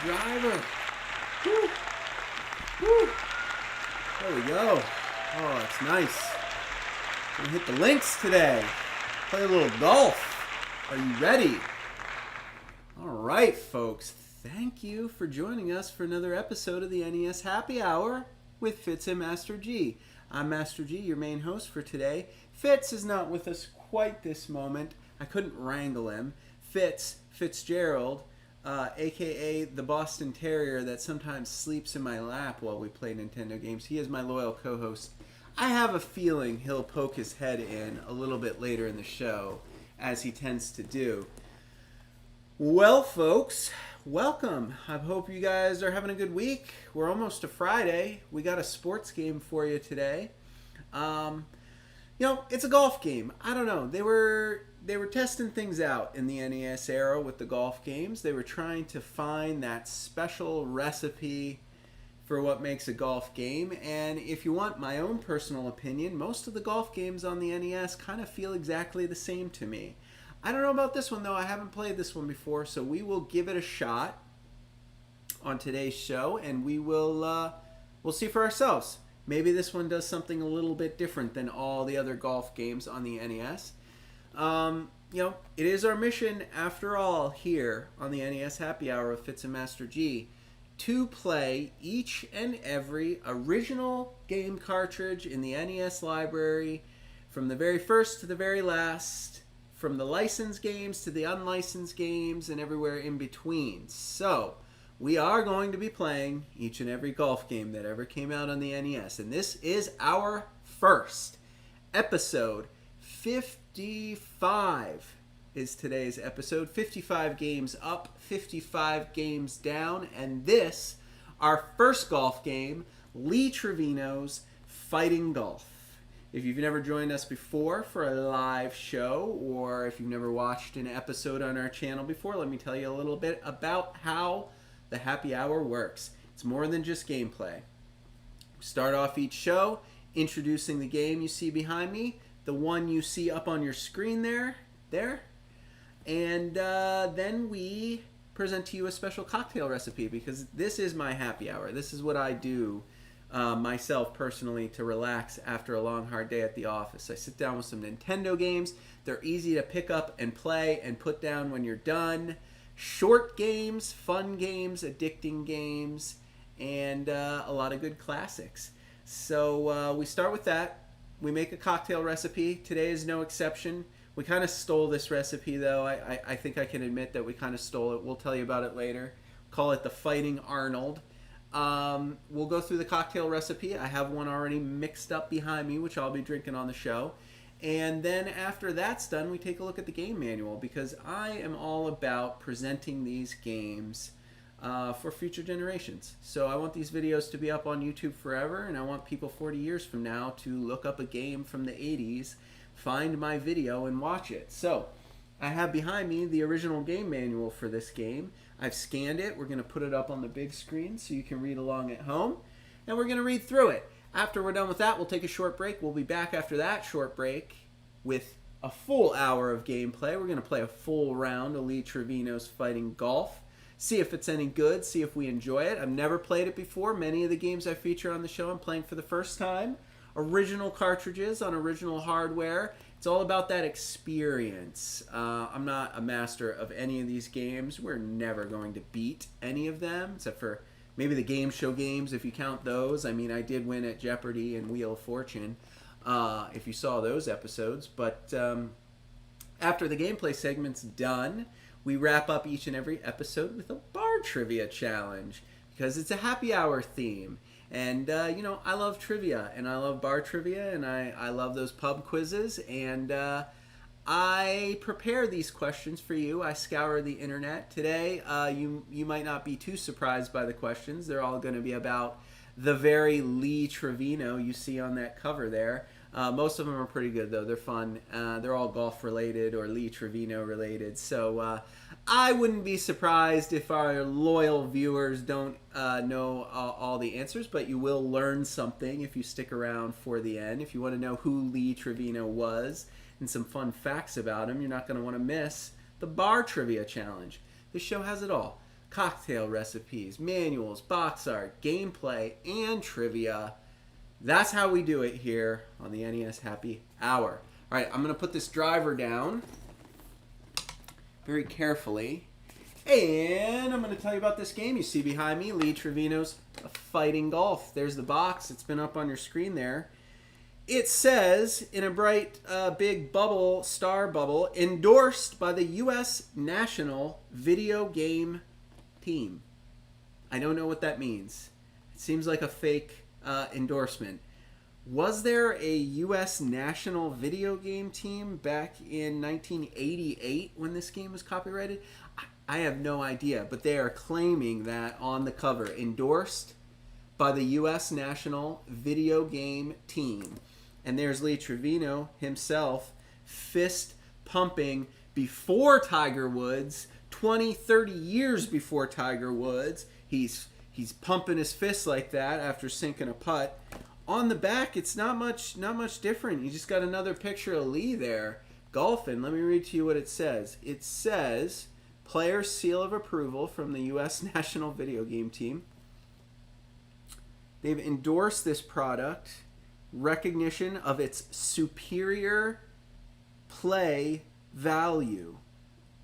driver. Woo. Woo. There we go. Oh, it's nice. Gonna hit the links today. Play a little golf. Are you ready? All right, folks. Thank you for joining us for another episode of the NES Happy Hour with Fitz and Master G. I'm Master G, your main host for today. Fitz is not with us quite this moment. I couldn't wrangle him. Fitzgerald, a.k.a. the Boston Terrier that sometimes sleeps in my lap while we play Nintendo games. He is my loyal co-host. I have a feeling he'll poke his head in a little bit later in the show, as he tends to do. Well, folks, welcome. I hope you guys are having a good week. We're almost to Friday. We got a sports game for you today. It's a golf game. I don't know. They were testing things out in the NES era with the golf games. They were trying to find that special recipe for what makes a golf game. And if you want my own personal opinion, most of the golf games on the NES kind of feel exactly the same to me. I don't know about this one, though. I haven't played this one before, so we will give it a shot on today's show, and we'll see for ourselves. Maybe this one does something a little bit different than all the other golf games on the NES. It is our mission, after all, here on the NES Happy Hour with Fitz and Master G, to play each and every original game cartridge in the NES library, from the very first to the very last, from the licensed games to the unlicensed games and everywhere in between. So, we are going to be playing each and every golf game that ever came out on the NES. And this is our first episode. 55 is today's episode. 55 games up, 55 games down. And this, our first golf game, Lee Trevino's Fighting Golf. If you've never joined us before for a live show, or if you've never watched an episode on our channel before, let me tell you a little bit about how the Happy Hour works. It's more than just gameplay. We start off each show introducing the game you see behind me, the one you see up on your screen there, and then we present to you a special cocktail recipe, because this is my happy hour. This is what I do myself personally to relax after a long, hard day at the office. I sit down with some Nintendo games. They're easy to pick up and play and put down when you're done. Short games, fun games, addicting games, and a lot of good classics. So we start with that. We make a cocktail recipe. Today is no exception. We kind of stole this recipe, though. I think I can admit that we kind of stole it. We'll tell you about it later. Call it the Fighting Arnold. We'll go through the cocktail recipe. I have one already mixed up behind me, which I'll be drinking on the show. And then after that's done, we take a look at the game manual, because I am all about presenting these games for future generations. So I want these videos to be up on YouTube forever, and I want people 40 years from now to look up a game from the 80s, find my video, and watch it. So I have behind me the original game manual for this game. I've scanned it. We're going to put it up on the big screen so you can read along at home, and we're going to read through it. After we're done with that, we'll take a short break. We'll be back after that short break with a full hour of gameplay. We're going to play a full round of Lee Trevino's Fighting Golf. See if it's any good. See if we enjoy it. I've never played it before. Many of the games I feature on the show I'm playing for the first time. Original cartridges on original hardware. It's all about that experience. I'm not a master of any of these games. We're never going to beat any of them, except for maybe the game show games, if you count those. I mean, I did win at Jeopardy and Wheel of Fortune, if you saw those episodes. But after the gameplay segment's done, we wrap up each and every episode with a bar trivia challenge, because it's a happy hour theme. And, I love trivia, and I love bar trivia, and I love those pub quizzes. And I prepare these questions for you. I scour the internet. Today, you might not be too surprised by the questions. They're all going to be about the very Lee Trevino you see on that cover there. Most of them are pretty good, though. They're fun. They're all golf-related or Lee Trevino-related. So I wouldn't be surprised if our loyal viewers don't know all the answers, but you will learn something if you stick around for the end. If you want to know who Lee Trevino was and some fun facts about him, you're not going to want to miss the Bar Trivia Challenge. This show has it all. cocktail recipes, manuals, box art, gameplay, and trivia. That's how we do it here on the NES Happy Hour. All right, I'm going to put this driver down very carefully. And I'm going to tell you about this game you see behind me, Lee Trevino's Fighting Golf. There's the box. It's been up on your screen there. It says in a bright big bubble, star bubble, endorsed by the U.S. National Video Game Team. I don't know what that means. It seems like a fake endorsement. Was there a U.S. National Video Game Team back in 1988 when this game was copyrighted? I have no idea, but they are claiming that on the cover, endorsed by the U.S. National Video Game Team. And there's Lee Trevino himself, fist pumping before Tiger Woods, 20, 30 years before Tiger Woods. He's pumping his fist like that after sinking a putt. On the back, it's not much different. You just got another picture of Lee there golfing. Let me read to you what it says. It says, Player's seal of approval from the U.S. National Video Game Team. They've endorsed this product, recognition of its superior play value.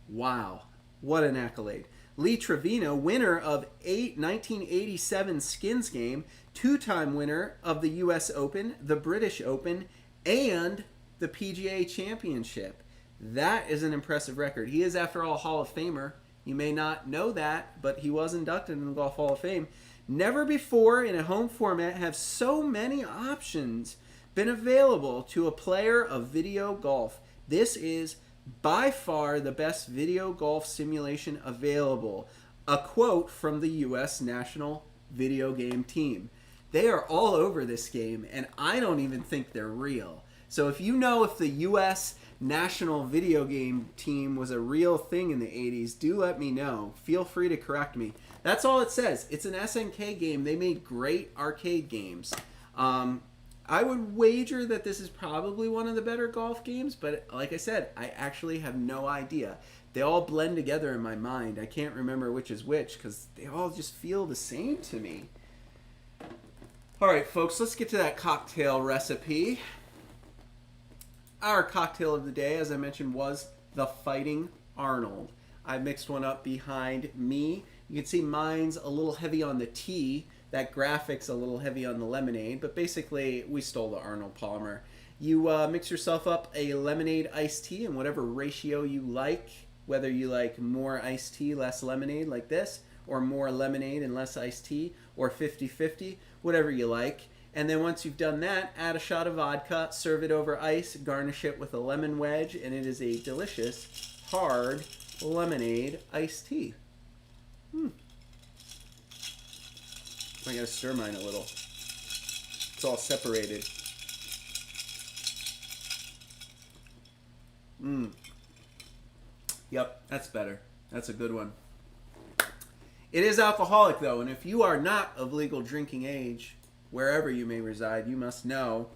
Wow, what an accolade. Lee Trevino, winner of 1987 Skins game, two-time winner of the U.S. Open, the British Open, and the PGA Championship. That is an impressive record. He is, after all, a Hall of Famer. You may not know that, but he was inducted in the Golf Hall of Fame. Never before in a home format have so many options been available to a player of video golf. This is by far the best video golf simulation available. A quote from the U.S. National Video Game Team. They are all over this game, and I don't even think they're real. So if you know if the U.S. National Video Game Team was a real thing in the 80s, do let me know. Feel free to correct me. That's all it says. It's an SNK game. They made great arcade games. I would wager that this is probably one of the better golf games, but like I said, I actually have no idea. They all blend together in my mind. I can't remember which is which because they all just feel the same to me. All right, folks, let's get to that cocktail recipe. Our cocktail of the day, as I mentioned, was the Fighting Arnold. I mixed one up behind me. You can see mine's a little heavy on the tea. That graphic's a little heavy on the lemonade, but basically we stole the Arnold polymer. You mix yourself up a lemonade iced tea in whatever ratio you like, whether you like more iced tea, less lemonade like this, or more lemonade and less iced tea, or 50-50, whatever you like. And then once you've done that, add a shot of vodka, serve it over ice, garnish it with a lemon wedge, and it is a delicious, hard lemonade iced tea. I gotta stir mine a little. It's all separated. Yep, that's better. That's a good one. It is alcoholic though, and if you are not of legal drinking age, wherever you may reside, you must know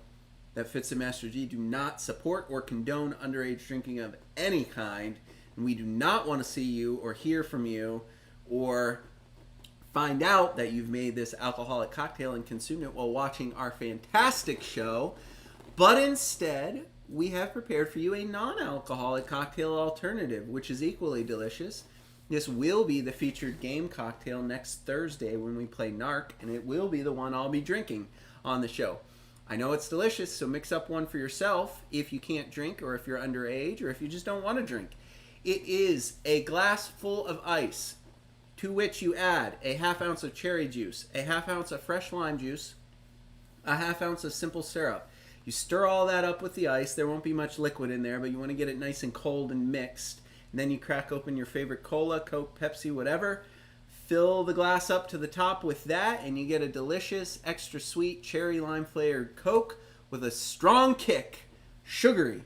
that Fitz and Master G do not support or condone underage drinking of any kind, and we do not want to see you or hear from you or find out that you've made this alcoholic cocktail and consumed it while watching our fantastic show, but instead we have prepared for you a non-alcoholic cocktail alternative, which is equally delicious. This will be the featured game cocktail next Thursday when we play Narc, and it will be the one I'll be drinking on the show. I know it's delicious, so mix up one for yourself if you can't drink, or if you're underage, or if you just don't want to drink. It is a glass full of ice, to which you add a half ounce of cherry juice, a half ounce of fresh lime juice, a half ounce of simple syrup. You stir all that up with the ice. There won't be much liquid in there, but you want to get it nice and cold and mixed. And then you crack open your favorite cola, Coke, Pepsi, whatever. Fill the glass up to the top with that, and you get a delicious, extra sweet, cherry lime flavored Coke with a strong kick. Sugary.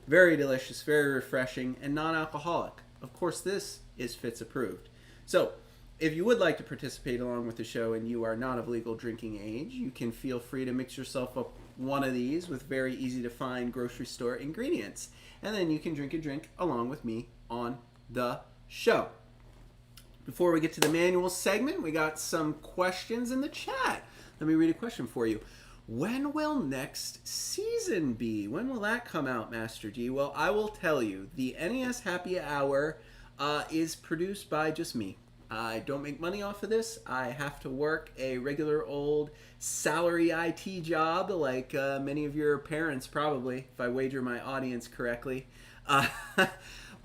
Very delicious, very refreshing, and non-alcoholic. Of course, this is Fitz approved. So, if you would like to participate along with the show and you are not of legal drinking age, you can feel free to mix yourself up one of these with very easy to find grocery store ingredients. And then you can drink a drink along with me on the show. Before we get to the manual segment, we got some questions in the chat. Let me read a question for you. When will next season be? When will that come out, Master G? Well, I will tell you. The NES Happy Hour is produced by just me. I don't make money off of this. I have to work a regular old salary IT job like many of your parents probably, if I wager my audience correctly.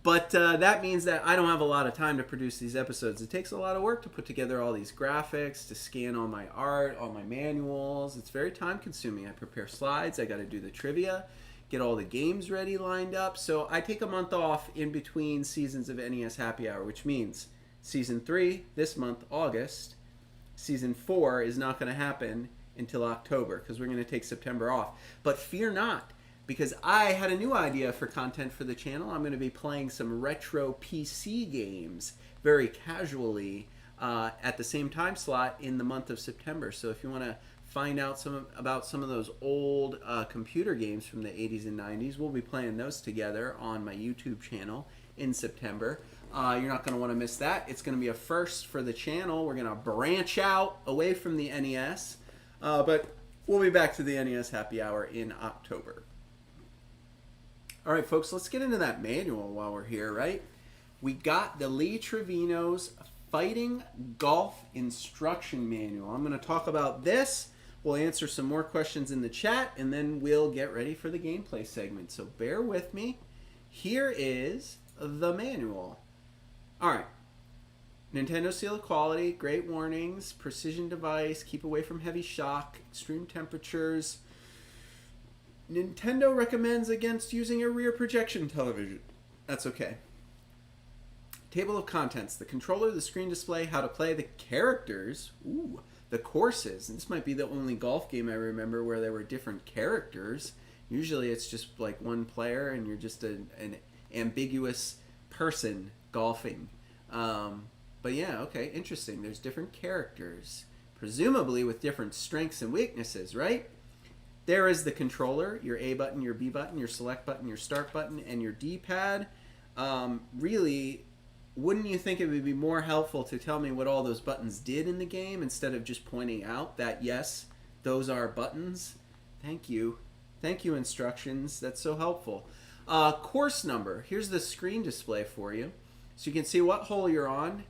But that means that I don't have a lot of time to produce these episodes. It takes a lot of work to put together all these graphics, to scan all my art, all my manuals. It's very time consuming. I prepare slides. I got to do the trivia, get all the games ready lined up. So I take a month off in between seasons of NES Happy Hour, which means Season 3 this month, August. Season 4 is not going to happen until October because we're going to take September off. But fear not, because I had a new idea for content for the channel. I'm going to be playing some retro PC games very casually at the same time slot in the month of September. So if you want to find out about some of those old computer games from the 80s and 90s, we'll be playing those together on my YouTube channel in September. You're not going to want to miss that. It's going to be a first for the channel. We're going to branch out away from the NES, but we'll be back to the NES Happy Hour in October. All right, folks, let's get into that manual while we're here, right? We got the Lee Trevino's Fighting Golf Instruction Manual. I'm going to talk about this. We'll answer some more questions in the chat, and then we'll get ready for the gameplay segment. So bear with me. Here is the manual. All right. Nintendo seal of quality, great warnings, precision device, keep away from heavy shock, extreme temperatures. Nintendo recommends against using a rear projection television. That's okay. Table of contents, the controller, the screen display, how to play, the characters, the courses. And this might be the only golf game I remember where there were different characters. Usually it's just like one player and you're just an ambiguous person golfing. But yeah, okay, interesting. There's different characters, presumably with different strengths and weaknesses, right? There is the controller, your A button, your B button, your select button, your start button, and your D-pad. Really, wouldn't you think it would be more helpful to tell me what all those buttons did in the game instead of just pointing out that, yes, those are buttons? Thank you. Thank you, instructions. That's so helpful. Course number. Here's the screen display for you. So you can see what hole you're on,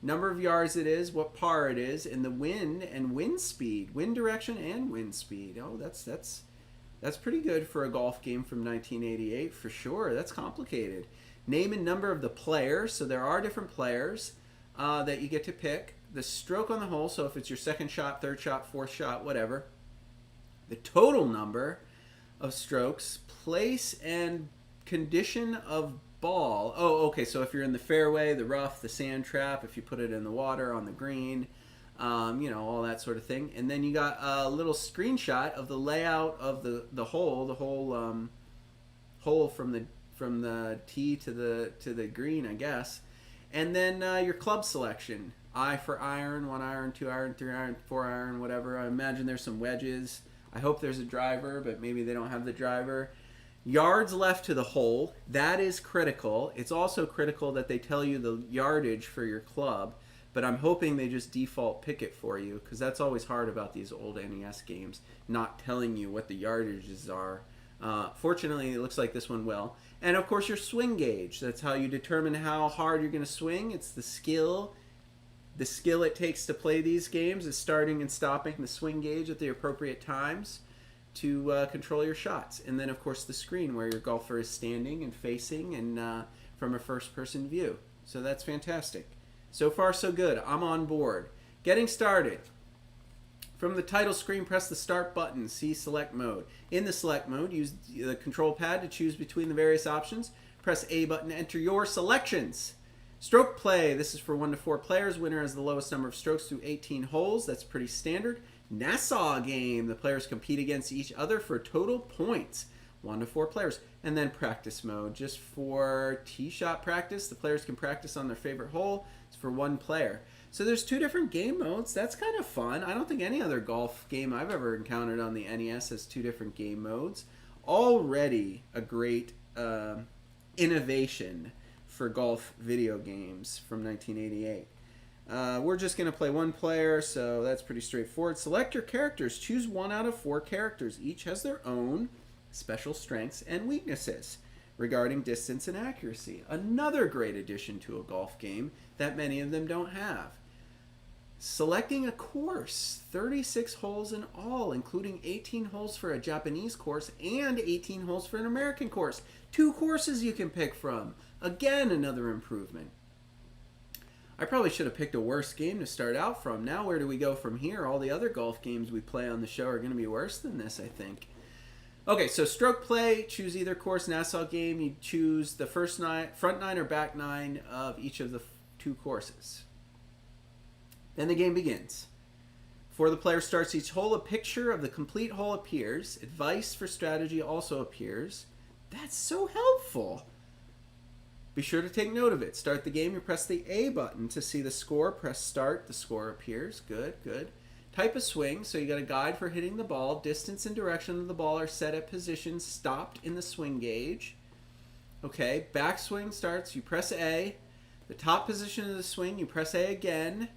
number of yards it is, what par it is, and the wind and wind speed, wind direction and wind speed. Oh, that's pretty good for a golf game from 1988 for sure. That's complicated. Name and number of the players. So there are different players that you get to pick. The stroke on the hole. So if it's your second shot, third shot, fourth shot, whatever. The total number of strokes, place and condition of ball. Oh, okay, so if you're in the fairway, the rough, the sand trap, if you put it in the water, on the green, all that sort of thing. And then you got a little screenshot of the layout of the hole, hole from the tee to the green, I guess. And then your club selection. I for iron, 1 iron, 2 iron, 3 iron, 4 iron, whatever. I imagine there's some wedges. I hope there's a driver, but maybe they don't have the driver. Yards left to the hole, that is critical. It's also critical that they tell you the yardage for your club, but I'm hoping they just default pick it for you, because that's always hard about these old NES games, not telling you what the yardages are. Fortunately, it looks like this one will. And of course, your swing gauge. That's how you determine how hard you're going to swing. It's the skill. The skill it takes to play these games is starting and stopping the swing gauge at the appropriate times to control your shots. And then, of course, the screen where your golfer is standing and facing and from a first-person view. So that's fantastic. So far, so good. I'm on board. Getting started. From the title screen, press the Start button. See Select Mode. In the Select Mode, use the control pad to choose between the various options. Press A button to enter your selections. Stroke play. This is for 1 to 4 players. Winner has the lowest number of strokes through 18 holes. That's pretty standard. Nassau game. The players compete against each other for total points. 1 to 4 players. And then practice mode. Just for tee shot practice. The players can practice on their favorite hole. It's for 1 player. So there's 2 different game modes. That's kind of fun. I don't think any other golf game I've ever encountered on the NES has 2 different game modes. Already a great innovation for golf video games from 1988. We're just going to play one player, so that's pretty straightforward. Select your characters. Choose 1 out of 4 characters. Each has their own special strengths and weaknesses regarding distance and accuracy. Another great addition to a golf game that many of them don't have. Selecting a course. 36 holes in all, including 18 holes for a Japanese course and 18 holes for an American course. 2 courses you can pick from. Again, another improvement. I probably should have picked a worse game to start out from. Now where do we go from here? All the other golf games we play on the show are going to be worse than this, I think. Okay, so stroke play. Choose either course, Nassau game. You choose the front 9 or back 9 of each of the 2 courses. Then the game begins. Before the player starts each hole, a picture of the complete hole appears. Advice for strategy also appears. That's so helpful. Be sure to take note of it. Start the game, you press the A button to see the score. Press start, the score appears. Good, good. Type a swing, so you got a guide for hitting the ball. Distance and direction of the ball are set at positions stopped in the swing gauge. Okay, backswing starts, you press A. The top position of the swing, you press A again.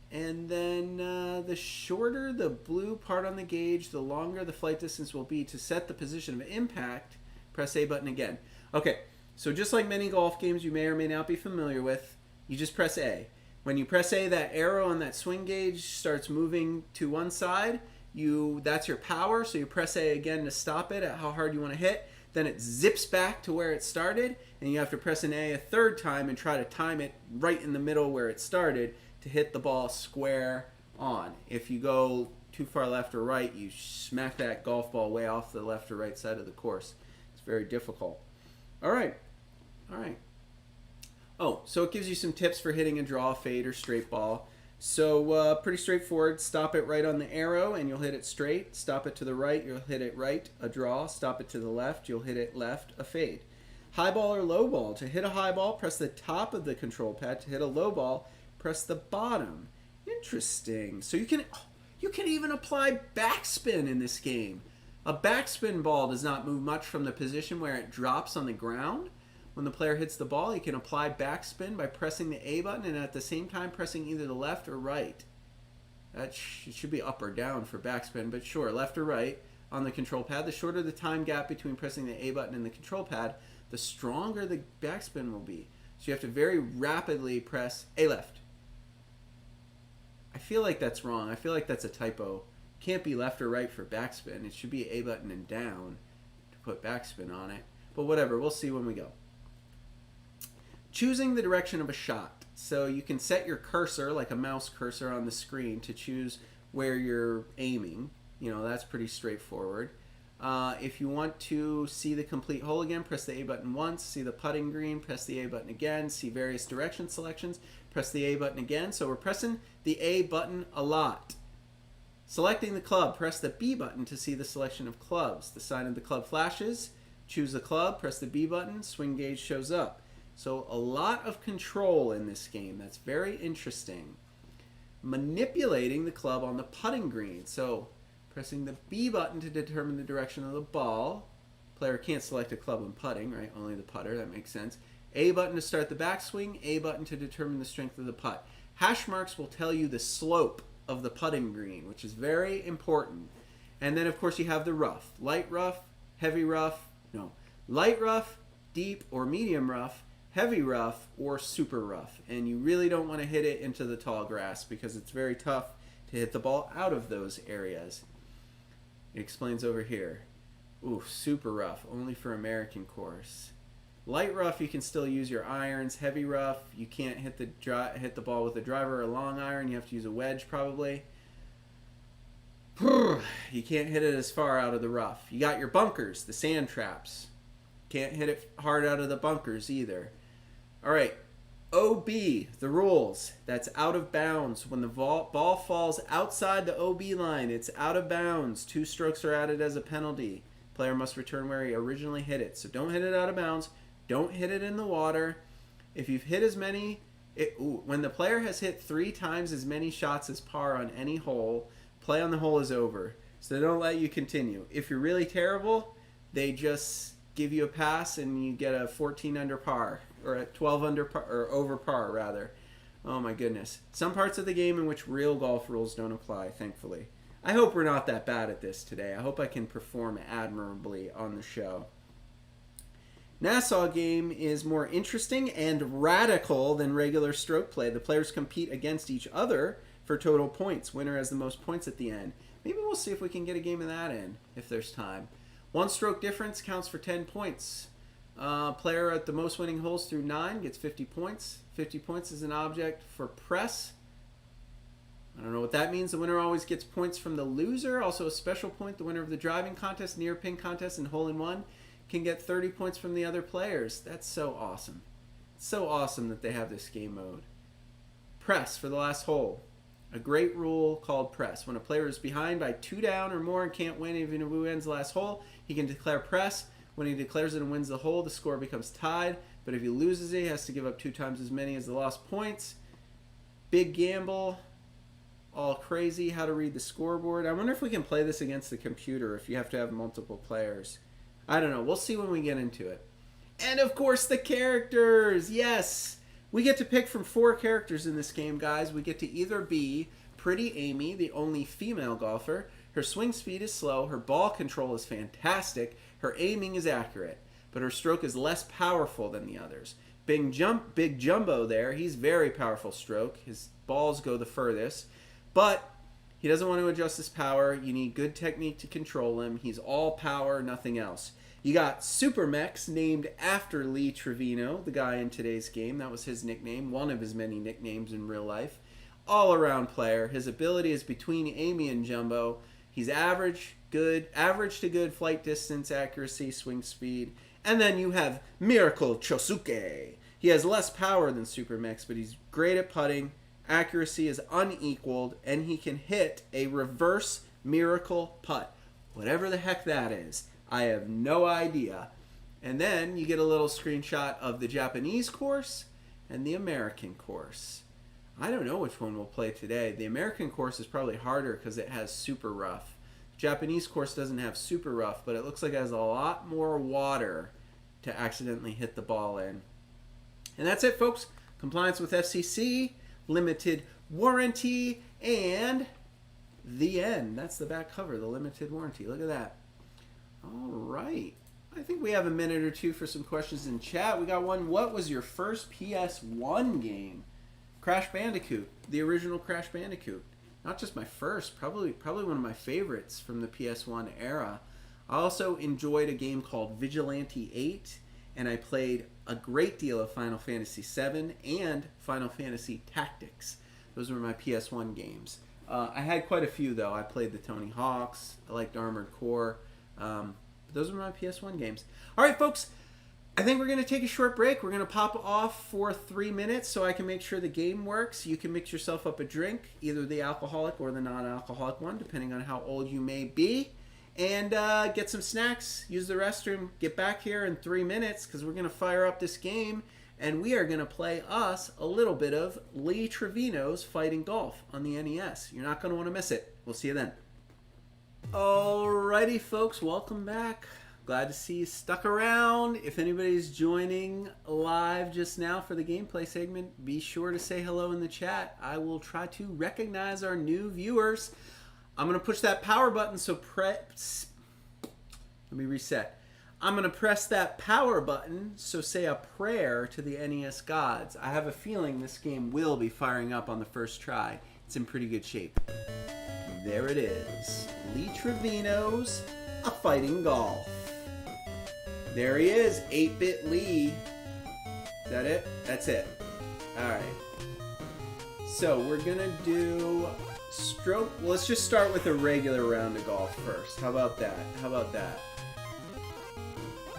And then the shorter the blue part on the gauge, the longer the flight distance will be. To set the position of impact, press A button again. Okay, so just like many golf games you may or may not be familiar with, you just press A. When you press A, that arrow on that swing gauge starts moving to one side. That's your power, so you press A again to stop it at how hard you want to hit. Then it zips back to where it started, and you have to press an A a third time and try to time it right in the middle where it started to hit the ball square on. If you go too far left or right, you smack that golf ball way off the left or right side of the course. It's very difficult. All right. Oh, so it gives you some tips for hitting a draw, fade, or straight ball. So pretty straightforward. Stop it right on the arrow and you'll hit it straight. Stop it to the right, you'll hit it right, a draw. Stop it to the left, you'll hit it left, a fade. High ball or low ball. To hit a high ball, press the top of the control pad. To hit a low ball, press the bottom. Interesting. So you can even apply backspin in this game. A backspin ball does not move much from the position where it drops on the ground. When the player hits the ball, he can apply backspin by pressing the A button and at the same time pressing either the left or right. It should be up or down for backspin, but sure, left or right on the control pad. The shorter the time gap between pressing the A button and the control pad, the stronger the backspin will be. So you have to very rapidly press A left. I feel like that's wrong. I feel like that's a typo. Can't be left or right for backspin. It should be A button and down to put backspin on it. But whatever, we'll see when we go. Choosing the direction of a shot. So you can set your cursor, like a mouse cursor on the screen, to choose where you're aiming. You know, that's pretty straightforward. If you want to see the complete hole again, press the A button once. See the putting green, press the A button again. See various direction selections, press the A button again. So we're pressing the A button a lot. Selecting the club, press the B button to see the selection of clubs. The sign of the club flashes. Choose the club, press the B button, swing gauge shows up. So a lot of control in this game. That's very interesting. Manipulating the club on the putting green. So pressing the B button to determine the direction of the ball. Player can't select a club when putting, right? Only the putter, that makes sense. A button to start the backswing, A button to determine the strength of the putt. Hash marks will tell you the slope of the putting green, which is very important. And then of course you have the rough. Light rough, heavy rough, light rough, deep or medium rough, heavy rough, or super rough. And you really don't want to hit it into the tall grass because it's very tough to hit the ball out of those areas. It explains over here. Ooh, super rough, only for American course. Light rough, you can still use your irons. Heavy rough, you can't hit the ball with a driver or a long iron. You have to use a wedge probably. You can't hit it as far out of the rough. You got your bunkers, the sand traps. Can't hit it hard out of the bunkers either. All right, OB, the rules. That's out of bounds. When the ball falls outside the OB line, it's out of bounds. 2 strokes are added as a penalty. Player must return where he originally hit it. So don't hit it out of bounds. Don't hit it in the water. If you've hit as many... when the player has hit 3 times as many shots as par on any hole, play on the hole is over. So they don't let you continue. If you're really terrible, they just give you a pass and you get a 14 under par. Or a 12 under par, or over par rather. Oh my goodness. Some parts of the game in which real golf rules don't apply, thankfully. I hope we're not that bad at this today. I hope I can perform admirably on the show. Nassau game is more interesting and radical than regular stroke play. The players compete against each other for total points. Winner has the most points at the end. Maybe we'll see if we can get a game of that in, if there's time. One stroke difference counts for 10 points. Player at the most winning holes through 9 gets 50 points. 50 points is an object for press. I don't know what that means. The winner always gets points from the loser. Also a special point. The winner of the driving contest, near pin contest, and hole-in-one can get 30 points from the other players. That's so awesome. It's so awesome that they have this game mode. Press for the last hole. A great rule called press. When a player is behind by 2 down or more and can't win even if he wins the last hole, he can declare press. When he declares it and wins the hole, the score becomes tied. But if he loses it, he has to give up 2 times as many as the lost points. Big gamble. All crazy. How to read the scoreboard. I wonder if we can play this against the computer if you have to have multiple players. I don't know. We'll see when we get into it. And of course the characters. Yes. We get to pick from 4 characters in this game, guys. We get to either be Pretty Amy, the only female golfer. Her swing speed is slow. Her ball control is fantastic. Her aiming is accurate. But her stroke is less powerful than the others. Big Jumbo there. He's very powerful stroke. His balls go the furthest. But he doesn't want to adjust his power. You need good technique to control him. He's all power, nothing else. You got Super Mex, named after Lee Trevino, the guy in today's game. That was his nickname, one of his many nicknames in real life. All-around player. His ability is between Amy and Jumbo. He's average to good flight distance, accuracy, swing speed. And then you have Miracle Chosuke. He has less power than Super Mex, but he's great at putting. Accuracy is unequaled, and he can hit a reverse miracle putt. Whatever the heck that is. I have no idea. And then you get a little screenshot of the Japanese course and the American course. I don't know which one we'll play today. The American course is probably harder because it has super rough. The Japanese course doesn't have super rough, but it looks like it has a lot more water to accidentally hit the ball in. And that's it, folks. Compliance with FCC, limited warranty, and the end. That's the back cover, the limited warranty. Look at that. All right. I think we have a minute or two for some questions in chat. We got one. What was your first PS1 game? Crash Bandicoot, the original Crash Bandicoot. Not just my first, probably one of my favorites from the PS1 era. I also enjoyed a game called Vigilante 8, and I played a great deal of Final Fantasy 7 and Final Fantasy Tactics. Those were my PS1 games. I had quite a few, though. I played the Tony Hawks. I liked Armored Core. Those were my PS1 games. All right, folks. I think we're going to take a short break. We're going to pop off for 3 minutes so I can make sure the game works. You can mix yourself up a drink, either the alcoholic or the non-alcoholic one, depending on how old you may be. And get some snacks, use the restroom, get back here in 3 minutes because we're going to fire up this game. And we are going to play us a little bit of Lee Trevino's Fighting Golf on the NES. You're not going to want to miss it. We'll see you then. Alrighty, folks. Welcome back. Glad to see you stuck around. If anybody's joining live just now for the gameplay segment, be sure to say hello in the chat. I will try to recognize our new viewers. I'm going to push that power button, so let me reset. I'm going to press that power button, so say a prayer to the NES gods. I have a feeling this game will be firing up on the first try. It's in pretty good shape. There it is. Lee Trevino's A Fighting Golf. There he is, 8-Bit Lee. Is that it? That's it. Alright. So we're going to do stroke. Well, let's just start with a regular round of golf first. How about that? How about that?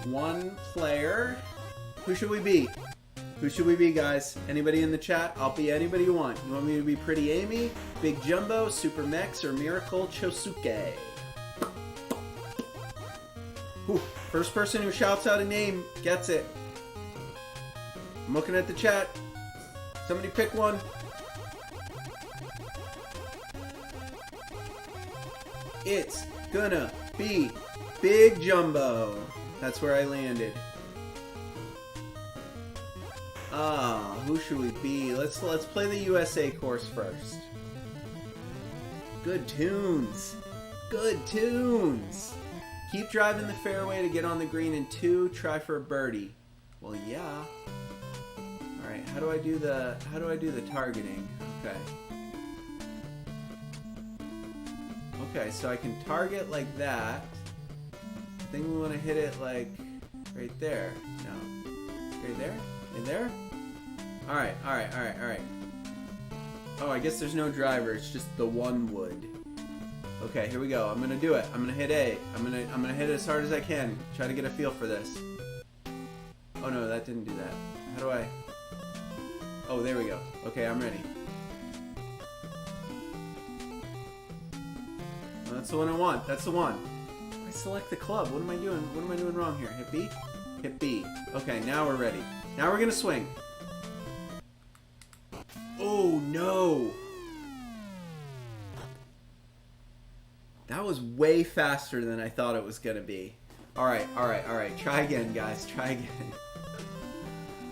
One player. Who should we be? Who should we be, guys? Anybody in the chat? I'll be anybody you want. You want me to be Pretty Amy, Big Jumbo, Super Mex, or Miracle Chosuke? Whew. First person who shouts out a name gets it. I'm looking at the chat. Somebody pick one. It's gonna be Big Jumbo. That's where I landed. Who should we be? Let's play the USA course first. Good tunes. Good tunes. Keep driving the fairway to get on the green, and 2, try for a birdie. Well, yeah. All right. How do I do the targeting? Okay. Okay, so I can target like that. I think we want to hit it like right there. No. Right there? In there? Alright, alright, alright, alright. Oh, I guess there's no driver, it's just the one wood. Okay, here we go. I'm gonna do it. I'm gonna hit A. I'm gonna hit it as hard as I can. Try to get a feel for this. Oh no, that didn't do that. How do I? Oh, there we go. Okay, I'm ready. Oh, that's the one I want. That's the one. I select the club. What am I doing? What am I doing wrong here? Hit B? Hit B. Okay, now we're ready. Now we're gonna swing. Oh no! That was way faster than I thought it was gonna be. Alright, alright, alright. Try again, guys. Try again.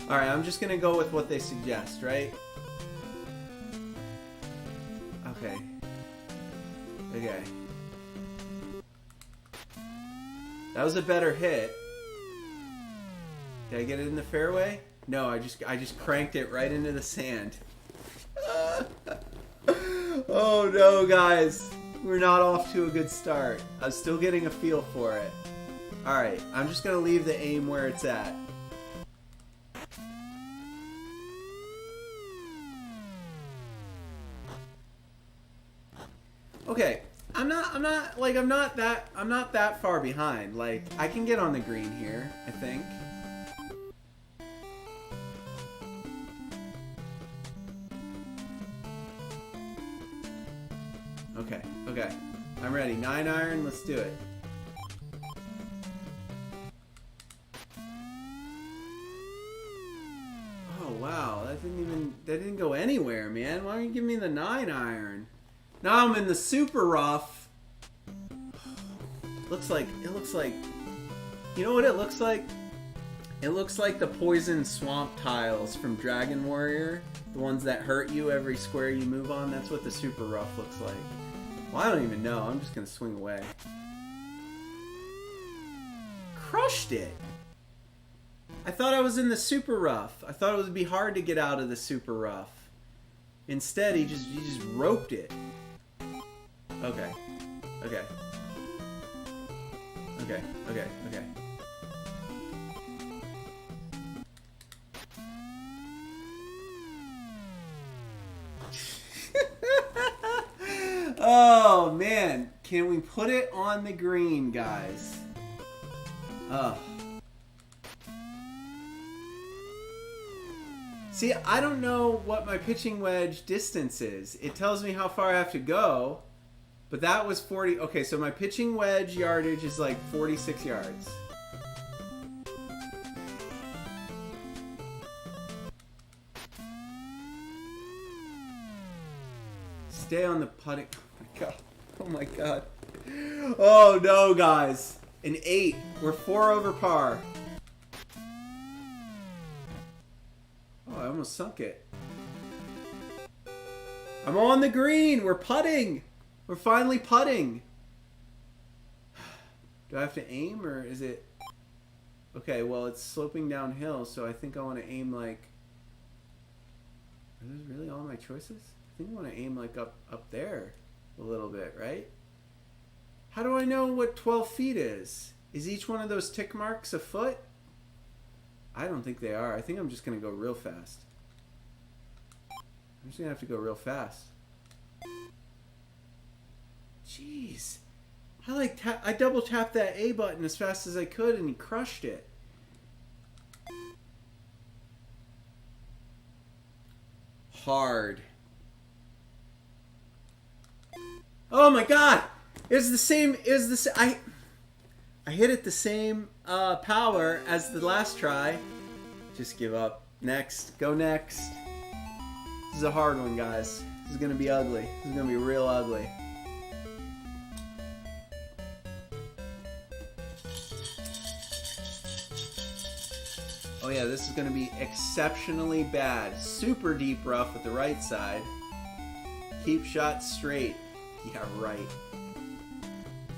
Alright, I'm just gonna go with what they suggest, right? Okay. Okay. That was a better hit. Did I get it in the fairway? No, I just cranked it right into the sand. Oh no, guys. We're not off to a good start. I'm still getting a feel for it. Alright, I'm just gonna leave the aim where it's at. Okay, I'm not that far behind. Like, I can get on the green here, I think. Okay, okay. I'm ready. 9 iron, let's do it. Oh wow, that didn't go anywhere, man. Why don't you give me the 9 iron? Now I'm in the super rough. It looks like, you know what it looks like? It looks like the poison swamp tiles from Dragon Warrior. The ones that hurt you every square you move on. That's what the super rough looks like. Well, I don't even know. I'm just going to swing away. Crushed it. I thought I was in the super rough. I thought it would be hard to get out of the super rough. Instead, he just roped it. Okay. Okay. Okay. Okay. Okay. Oh man, can we put it on the green, guys? See, I don't know what my pitching wedge distance is. It tells me how far I have to go, but that was 40. Okay, so my pitching wedge yardage is like 46 yards. Stay on the putting. Oh my god. Oh no, guys. An 8. We're 4 over par. Oh, I almost sunk it. I'm on the green. We're putting. We're finally putting. Do I have to aim or is it... Okay, well, it's sloping downhill, so I think I want to aim like... Are those really all my choices? I think I want to aim like up there a little bit, right? How do I know what 12 feet is? Is each one of those tick marks a foot? I don't think they are. I think I'm just going to go real fast. I'm just going to have to go real fast. Jeez. I double tapped that A button as fast as I could and he crushed it. Hard. Oh my god! It's the same. I hit it the same power as the last try. Just give up. Next. Go next. This is a hard one, guys. This is gonna be ugly. This is gonna be real ugly. Oh yeah, this is going to be exceptionally bad. Super deep rough with the right side. Keep shots straight. Yeah, right.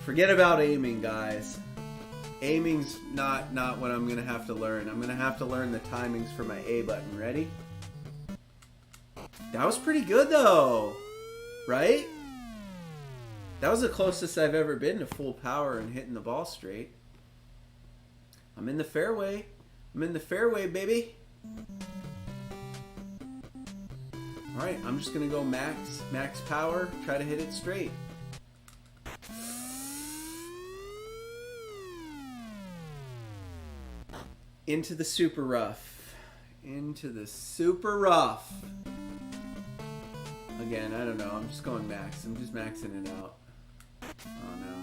Forget about aiming, guys. Aiming's not what I'm going to have to learn. I'm going to have to learn the timings for my A button. Ready? That was pretty good, though. Right? That was the closest I've ever been to full power and hitting the ball straight. I'm in the fairway. I'm in the fairway, baby. Alright, I'm just going to go max power, try to hit it straight. Into the super rough. Into the super rough. Again, I don't know. I'm just going max. I'm just maxing it out. Oh no.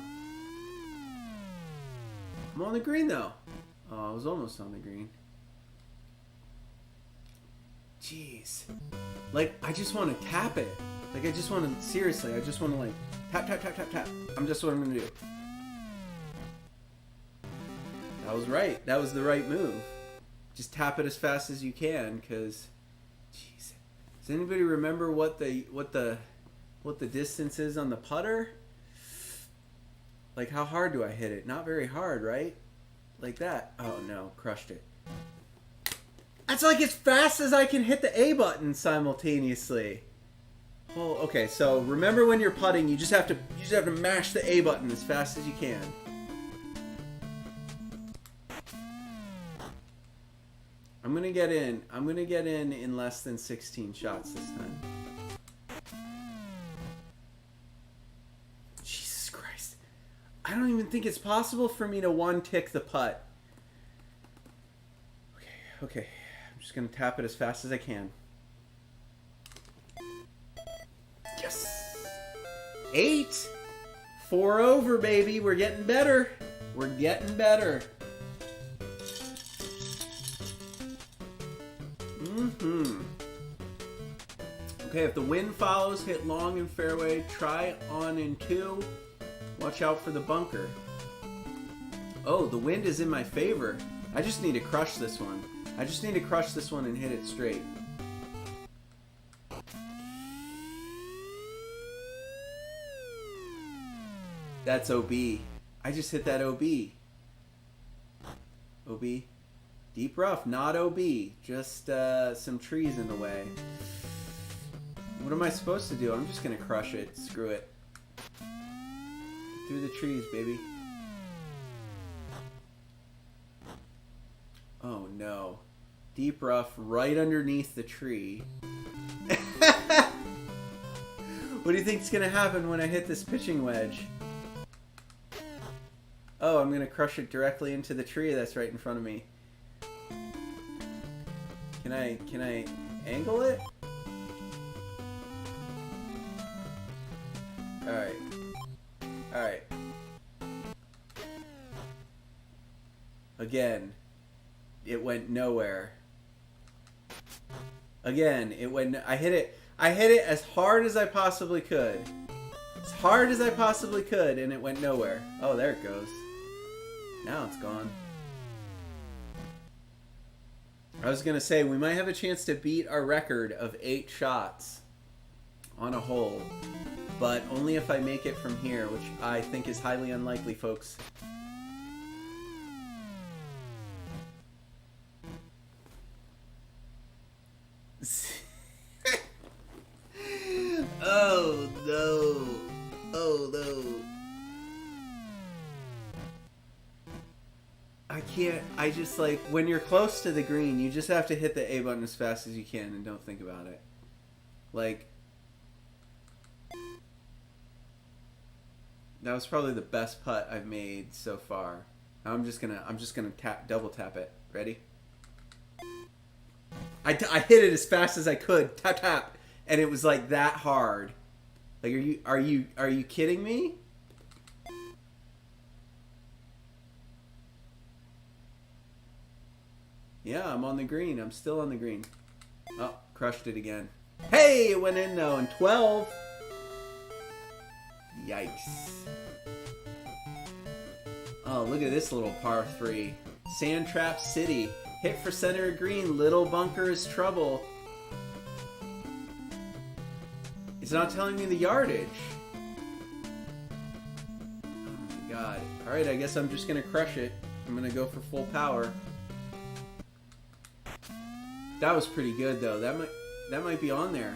I'm on the green though. Oh, I was almost on the green. Jeez. Like, I just want to tap it. Like, I just want to, seriously, I just want to like, tap, tap, tap, tap, tap. I'm just what I'm going to do. That was right. That was the right move. Just tap it as fast as you can, because, jeez. Does anybody remember what the distance is on the putter? Like, how hard do I hit it? Not very hard, right? Like that. Oh no, crushed it. That's like as fast as I can hit the A button simultaneously. Well, okay, so remember when you're putting, you just have to mash the A button as fast as you can. I'm gonna get in less than 16 shots this time. Jesus Christ. I don't even think it's possible for me to one-tick the putt. Okay. I'm just gonna tap it as fast as I can. Yes! 8! 4 over, baby. We're getting better. We're getting better. Okay, if the wind follows, hit long in fairway. Try on in 2. Watch out for the bunker. Oh, the wind is in my favor. I just need to crush this one. I just need to crush this one and hit it straight. That's OB. I just hit that OB. OB. Deep rough, not OB. Just some trees in the way. What am I supposed to do? I'm just going to crush it. Screw it. Through the trees, baby. Oh, no. Deep rough right underneath the tree. What do you think is going to happen when I hit this pitching wedge? Oh, I'm going to crush it directly into the tree that's right in front of me. Can I angle it? Alright. Alright. Again. It went nowhere. Again, it went... I hit it as hard as I possibly could. As hard as I possibly could, and it went nowhere. Oh, there it goes. Now it's gone. I was going to say, we might have a chance to beat our record of 8 shots on a hole. But only if I make it from here, which I think is highly unlikely, folks. Oh, no. Oh, no. I can't, I just like, when you're close to the green, you just have to hit the A button as fast as you can and don't think about it. Like, that was probably the best putt I've made so far. I'm just gonna double tap it. Ready? I hit it as fast as I could. Tap tap, and it was like that hard. Like, are you kidding me? Yeah, I'm on the green. I'm still on the green. Oh, crushed it again. Hey, it went in though in 12. Yikes. Oh, look at this little par 3. Sand Trap City. Hit for center of green. Little bunker is trouble. It's not telling me the yardage. Oh my god. Alright, I guess I'm just gonna crush it. I'm gonna go for full power. That was pretty good though. That might be on there.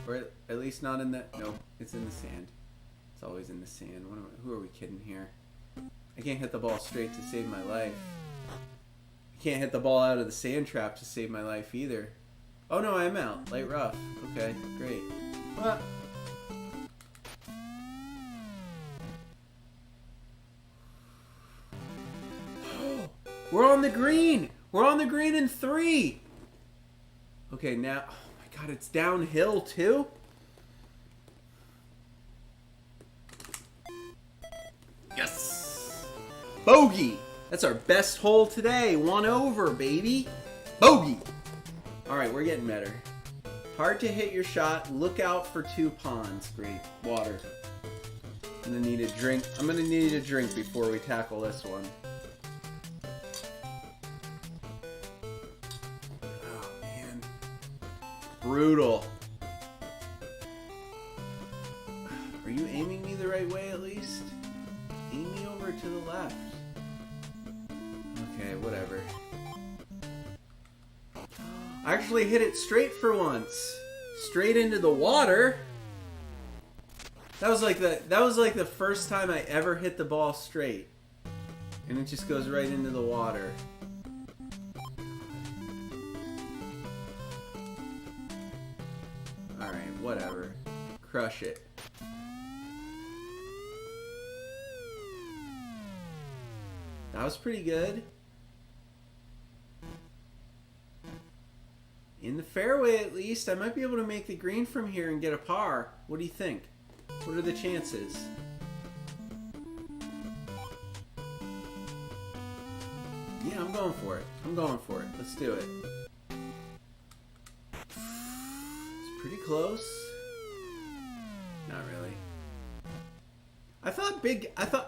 Or at least not in the... No, it's in the sand. It's always in the sand. Who are we kidding here? I can't hit the ball straight to save my life. I can't hit the ball out of the sand trap to save my life either. Oh no, I'm out. Light rough. Okay, great. Well, we're on the green! We're on the green in 3! Okay, now... Oh my god, it's downhill too? Yes! Bogey! That's our best hole today. 1 over, baby. Bogey! Alright, we're getting better. Hard to hit your shot. Look out for 2 ponds. Great. Water. I'm gonna need a drink. I'm gonna need a drink before we tackle this one. Oh, man. Brutal. Are you aiming me the right way at least? Aim me over to the left. Okay, whatever. I actually hit it straight for once. Straight into the water. That was like the first time I ever hit the ball straight. And it just goes right into the water. Alright, whatever. Crush it. That was pretty good. In the fairway, at least. I might be able to make the green from here and get a par. What do you think? What are the chances? Yeah, I'm going for it. I'm going for it. Let's do it. It's pretty close. Not really.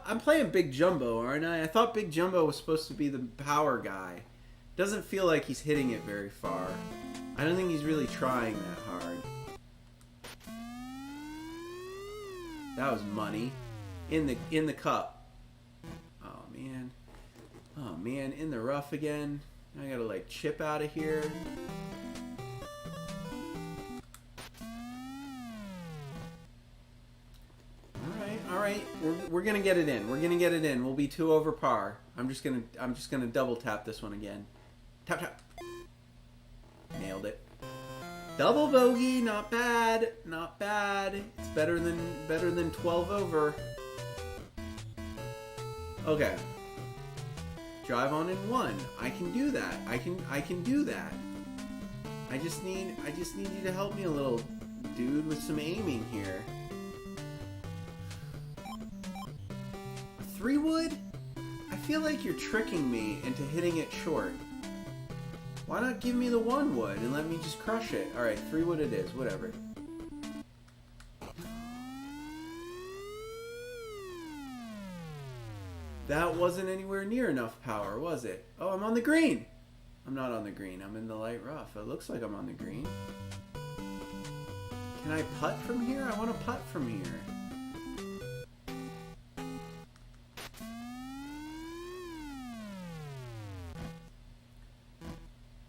I'm playing Big Jumbo, aren't I? I thought Big Jumbo was supposed to be the power guy. Doesn't feel like he's hitting it very far. I don't think he's really trying that hard. That was money. In the cup. Oh man. Oh man, in the rough again. I gotta like chip out of here. Alright, we're gonna get it in. We're gonna get it in. We'll be 2 over par. I'm just gonna double tap this one again. Tap tap. Nailed it. Double bogey, not bad. Not bad. It's better than 12 over. Okay. Drive on in 1. I can do that. I can do that. I just need you to help me a little, dude, with some aiming here. 3 wood? I feel like you're tricking me into hitting it short. Why not give me the 1 wood and let me just crush it? Alright, 3 wood it is, whatever. That wasn't anywhere near enough power, was it? Oh, I'm on the green! I'm not on the green, I'm in the light rough. It looks like I'm on the green. Can I putt from here? I want to putt from here.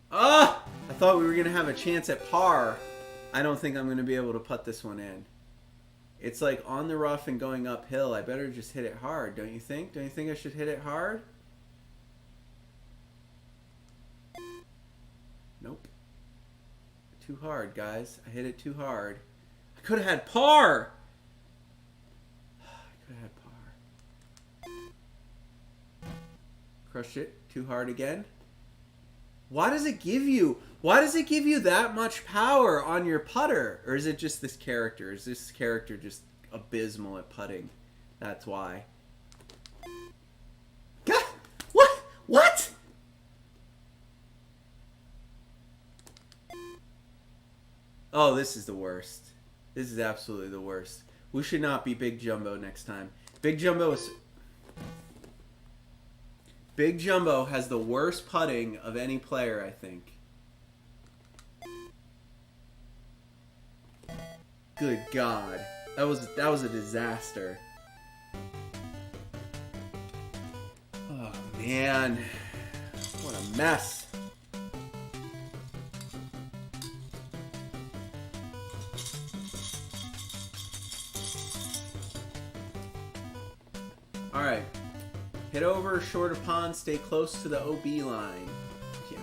Ah! I thought we were going to have a chance at par. I don't think I'm going to be able to putt this one in. It's like on the rough and going uphill. I better just hit it hard, don't you think? Don't you think I should hit it hard? Nope. Too hard, guys. I hit it too hard. I could have had par! I could have had par. Crushed it. Too hard again. Why does it give you that much power on your putter? Or is it just this character? Is this character just abysmal at putting? That's why. God! What? What? Oh, this is the worst. This is absolutely the worst. We should not be Big Jumbo next time. Big Jumbo is... Big Jumbo has the worst putting of any player, I think. Good God. That was a disaster. Oh, man. What a mess. All right. Hit over, short of pond, stay close to the OB line. Yeah.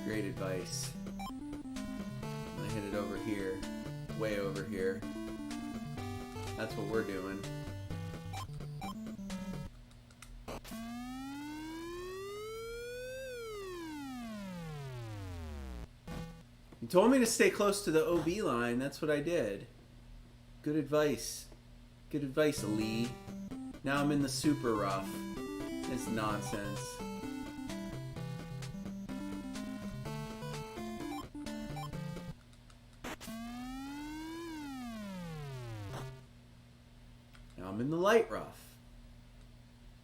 Great advice. I'm going to hit it over here. Way over here. That's what we're doing. You told me to stay close to the OB line. That's what I did. Good advice. Good advice, Lee. Now I'm in the super rough. It's nonsense. Now I'm in the light rough.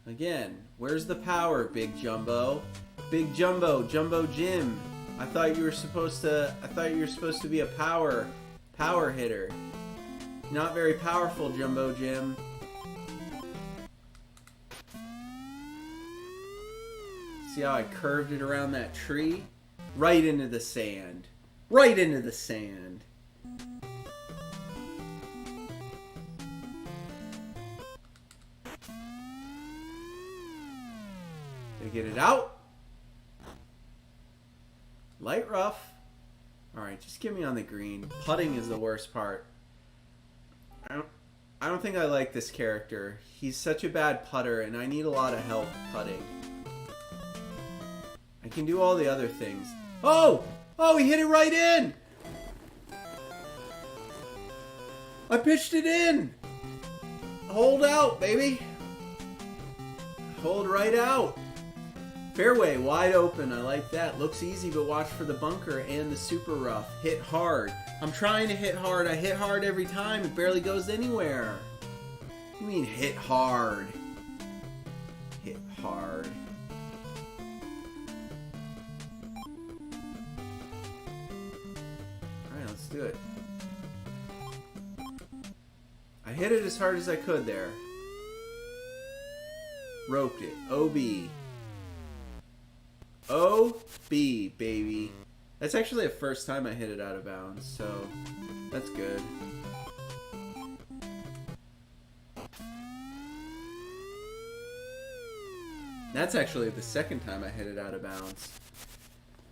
Again, where's the power, Big Jumbo? Big Jumbo, Jumbo Jim. I thought you were supposed to be a power hitter. Not very powerful, Jumbo Jim. See how I curved it around that tree? Right into the sand. Right into the sand. Did I get it out? Light rough. Alright, just get me on the green. Putting is the worst part. I don't think I like this character. He's such a bad putter, and I need a lot of help putting. I can do all the other things. Oh! Oh, he hit it right in! I pitched it in! Hold out, baby! Hold right out! Fairway, wide open. I like that. Looks easy, but watch for the bunker and the super rough. Hit hard. I'm trying to hit hard. I hit hard every time. It barely goes anywhere. What do you mean hit hard? Hit hard. Alright, let's do it. I hit it as hard as I could there. Roped it. OB. OB, baby. That's actually the first time I hit it out of bounds, so that's good. That's actually the second time I hit it out of bounds.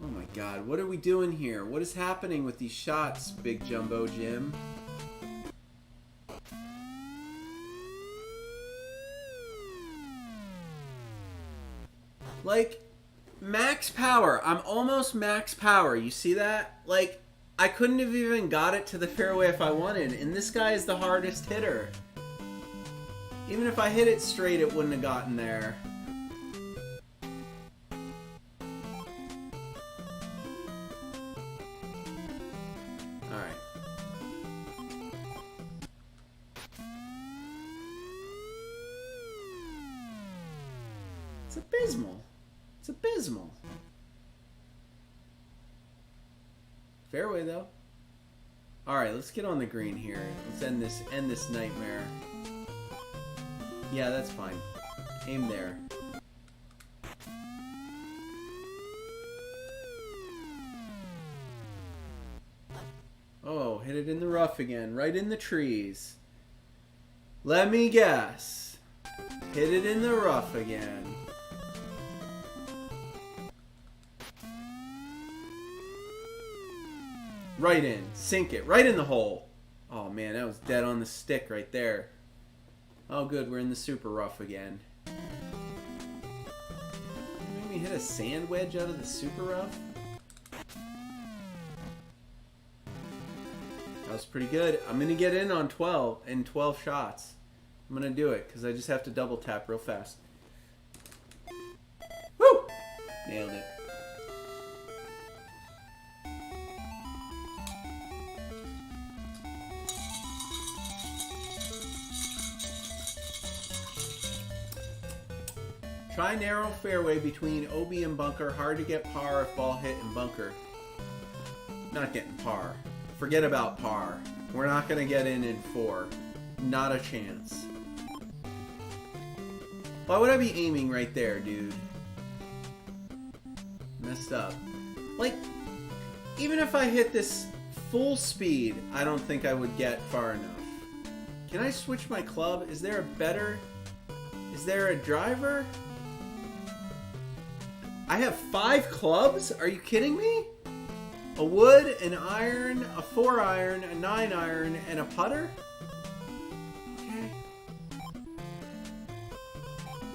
Oh my God, what are we doing here? What is happening with these shots, Big Jumbo Jim? Like, max power. I'm almost max power. You see that? Like, I couldn't have even got it to the fairway if I wanted. And this guy is the hardest hitter. Even if I hit it straight, it wouldn't have gotten there. Alright. It's abysmal. It's abysmal. Fairway though. All right, let's get on the green here. Let's end this nightmare. Yeah, that's fine. Aim there. Oh, hit it in the rough again, right in the trees. Let me guess. Hit it in the rough again. Right in. Sink it. Right in the hole. Oh, man. That was dead on the stick right there. Oh, good. We're in the super rough again. Maybe hit a sand wedge out of the super rough? That was pretty good. I'm going to get in on 12 in 12 shots. I'm going to do it because I just have to double tap real fast. Woo! Nailed it. Try narrow fairway between OB and bunker. Hard to get par if ball hit in bunker. Not getting par. Forget about par. We're not going to get in 4. Not a chance. Why would I be aiming right there, dude? Messed up. Like, even if I hit this full speed, I don't think I would get far enough. Can I switch my club? Is there a better... Is there a driver? I have 5 clubs? Are you kidding me? A wood, an iron, a 4 iron, a 9 iron, and a putter? Okay.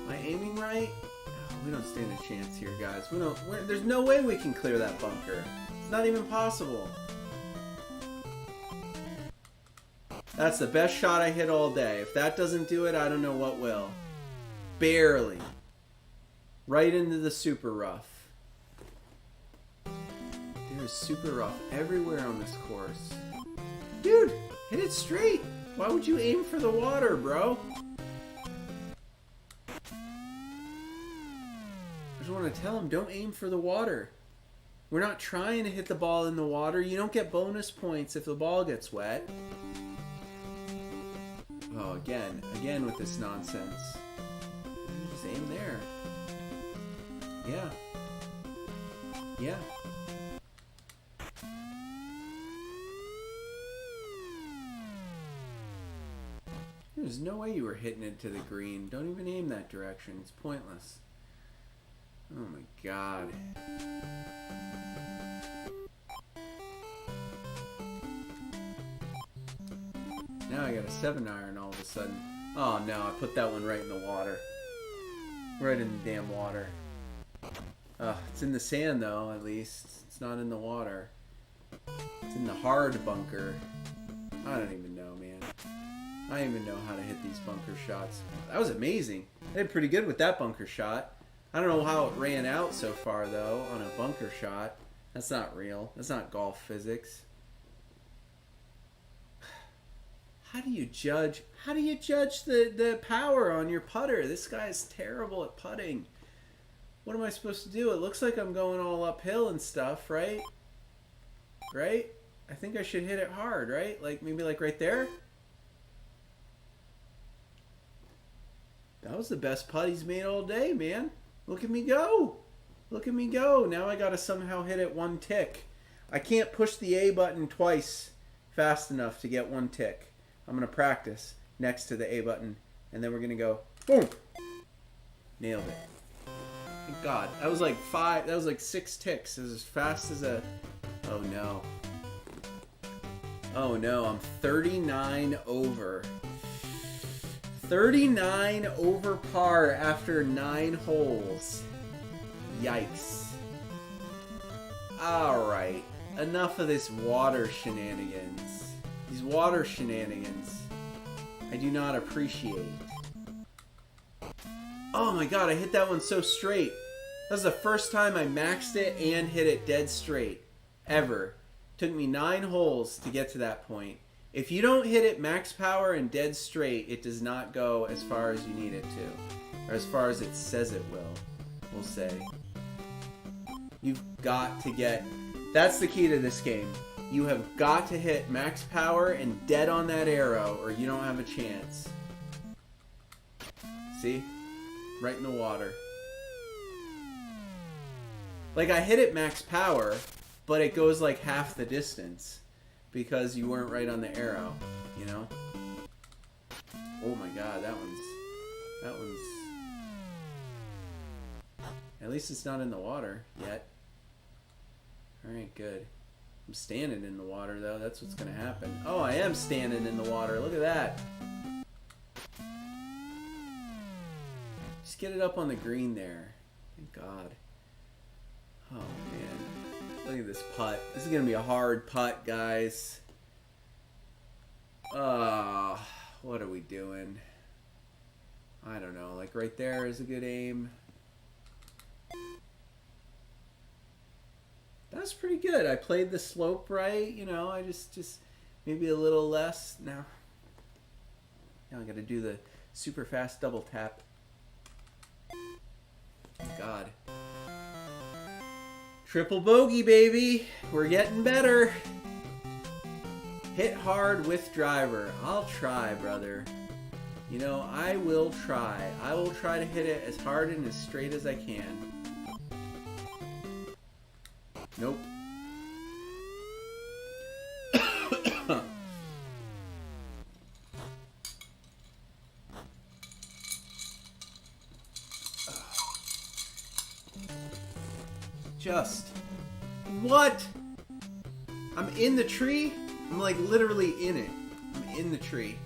Am I aiming right? Oh, we don't stand a chance here, guys. There's no way we can clear that bunker. It's not even possible. That's the best shot I hit all day. If that doesn't do it, I don't know what will. Barely. Right into the super rough. There's super rough everywhere on this course. Dude, hit it straight. Why would you aim for the water, bro? I just want to tell him, don't aim for the water. We're not trying to hit the ball in the water. You don't get bonus points if the ball gets wet. Oh, again with this nonsense. Just aim there. Yeah. Yeah. There's no way you were hitting it to the green. Don't even aim that direction. It's pointless. Oh my god. Now I got a 7 iron all of a sudden. Oh no, I put that one right in the water. Right in the damn water. It's in the sand though, at least. It's not in the water. It's in the hard bunker. I don't even know, man. I don't even know how to hit these bunker shots. That was amazing. I did pretty good with that bunker shot. I don't know how it ran out so far though on a bunker shot. That's not real. That's not golf physics. How do you judge the power on your putter? This guy is terrible at putting. What am I supposed to do? It looks like I'm going all uphill and stuff, right? Right? I think I should hit it hard, right? Like maybe like right there? That was the best putt he's made all day, man. Look at me go. Look at me go. Now I gotta somehow hit it 1 tick. I can't push the A button twice fast enough to get 1 tick. I'm gonna practice next to the A button, and then we're gonna go boom. Nailed it. Thank God. That was like 5. That was like 6 ticks. It was as fast as a. Oh no. Oh no. I'm 39 over. 39 over par after 9 holes. Yikes. Alright. Enough of this water shenanigans. These water shenanigans I do not appreciate. Oh my god, I hit that one so straight. That was the first time I maxed it and hit it dead straight. Ever. Took me 9 holes to get to that point. If you don't hit it max power and dead straight, it does not go as far as you need it to. Or as far as it says it will. We'll say. You've got to get... That's the key to this game. You have got to hit max power and dead on that arrow, or you don't have a chance. See? Right in the water. Like, I hit it max power, but it goes like half the distance. Because you weren't right on the arrow, you know? Oh my god, that one's... At least it's not in the water yet. Alright, good. I'm standing in the water, though. That's what's going to happen. Oh, I am standing in the water. Look at that. Just get it up on the green there. Thank God. Oh, man. Look at this putt. This is going to be a hard putt, guys. What are we doing? I don't know. Like, right there is a good aim. That's pretty good. I played the slope right, you know. I just maybe a little less. Now I got to do the super fast double tap. God. Triple bogey, baby. We're getting better. Hit hard with driver. I'll try, brother. You know, I will try. I will try to hit it as hard and as straight as I can. Nope. Just. What? I'm in the tree? I'm like literally in it. I'm in the tree.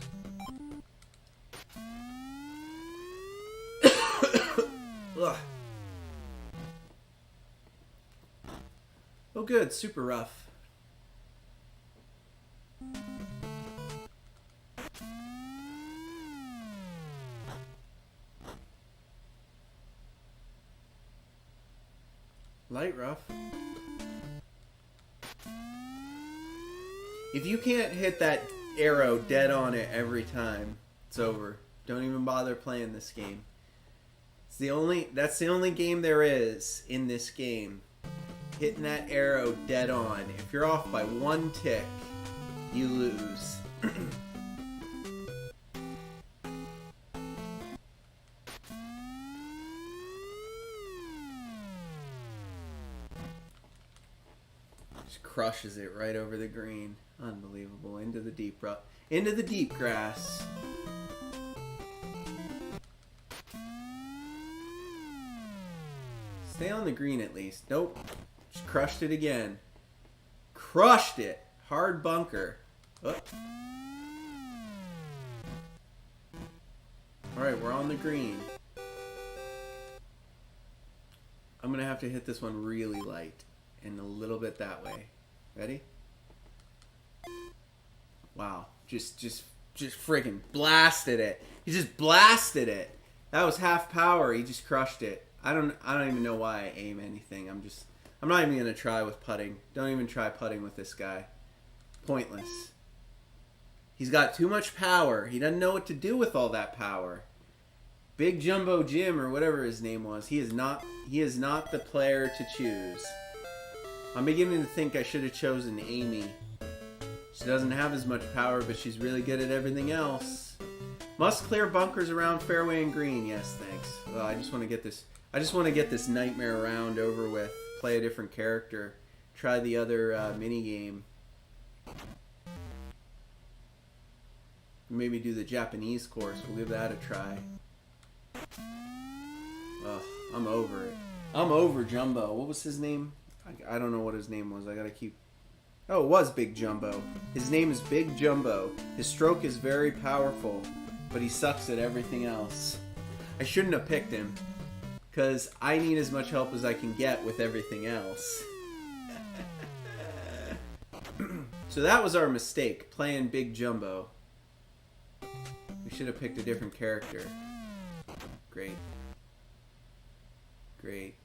Ugh. Oh good, super rough. Light rough. If you can't hit that arrow dead on it every time, it's over. Don't even bother playing this game. That's the only game there is in this game. Hitting that arrow dead on. If you're off by one tick, you lose. Crushes it right over the green. Unbelievable. Into the deep grass. Stay on the green at least. Nope. Just crushed it again. Crushed it. Hard bunker. Oh. Alright, we're on the green. I'm going to have to hit this one really light. And a little bit that way. Ready? Wow. Just friggin' blasted it. He just blasted it. That was half power. He just crushed it. I don't even know why I aim anything. I'm not even gonna try with putting. Don't even try putting with this guy. Pointless. He's got too much power. He doesn't know what to do with all that power. Big Jumbo Jim or whatever his name was. He is not the player to choose. I'm beginning to think I should have chosen Amy. She doesn't have as much power, but she's really good at everything else. Must clear bunkers around fairway and green. Yes, thanks. Well, I just want to get this nightmare round over with. Play a different character. Try the other mini game. Maybe do the Japanese course. We'll give that a try. Ugh, I'm over it. I'm over Jumbo. What was his name? I don't know what his name was. I gotta keep... Oh, it was Big Jumbo. His name is Big Jumbo. His stroke is very powerful, but he sucks at everything else. I shouldn't have picked him, because I need as much help as I can get with everything else. So that was our mistake, playing Big Jumbo. We should have picked a different character. Great. Great.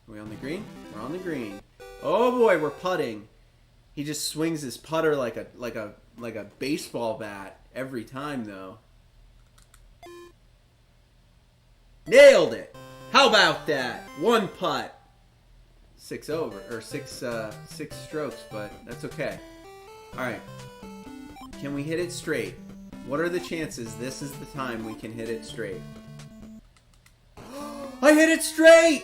Are we on the green? We're on the green. Oh boy, we're putting. He just swings his putter like a baseball bat every time though. Nailed it. How about that? One putt. 6 over or six strokes, but that's okay. All right. Can we hit it straight? What are the chances this is the time we can hit it straight? I hit it straight!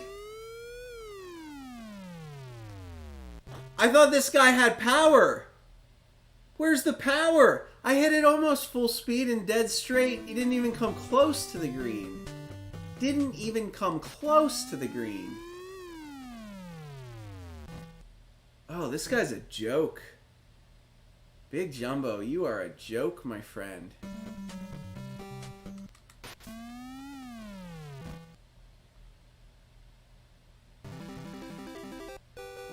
I thought this guy had power. Where's the power? I hit it almost full speed and dead straight. He didn't even come close to the green. Didn't even come close to the green. Oh, this guy's a joke. Big Jumbo, you are a joke, my friend.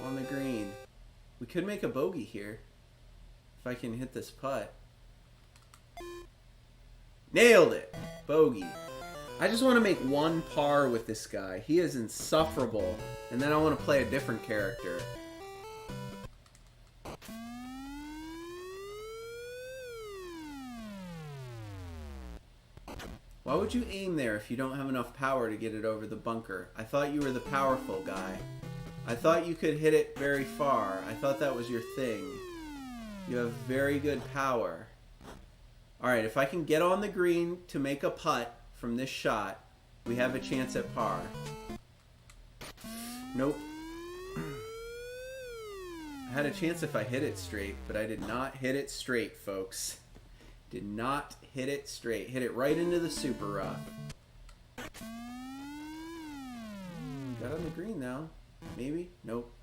On the green. We could make a bogey here. If I can hit this putt. Nailed it! Bogey. I just want to make one par with this guy. He is insufferable. And then I want to play a different character. would you aim there if you don't have enough power to get it over the bunker? I thought you were the powerful guy. I thought you could hit it very far. I thought that was your thing. You have very good power. Alright, if I can get on the green to make a putt from this shot, we have a chance at par. Nope. I had a chance if I hit it straight, but I did not hit it straight, folks. Did not hit it straight. Hit it right into the super rough. Got on the green now. Maybe? Nope.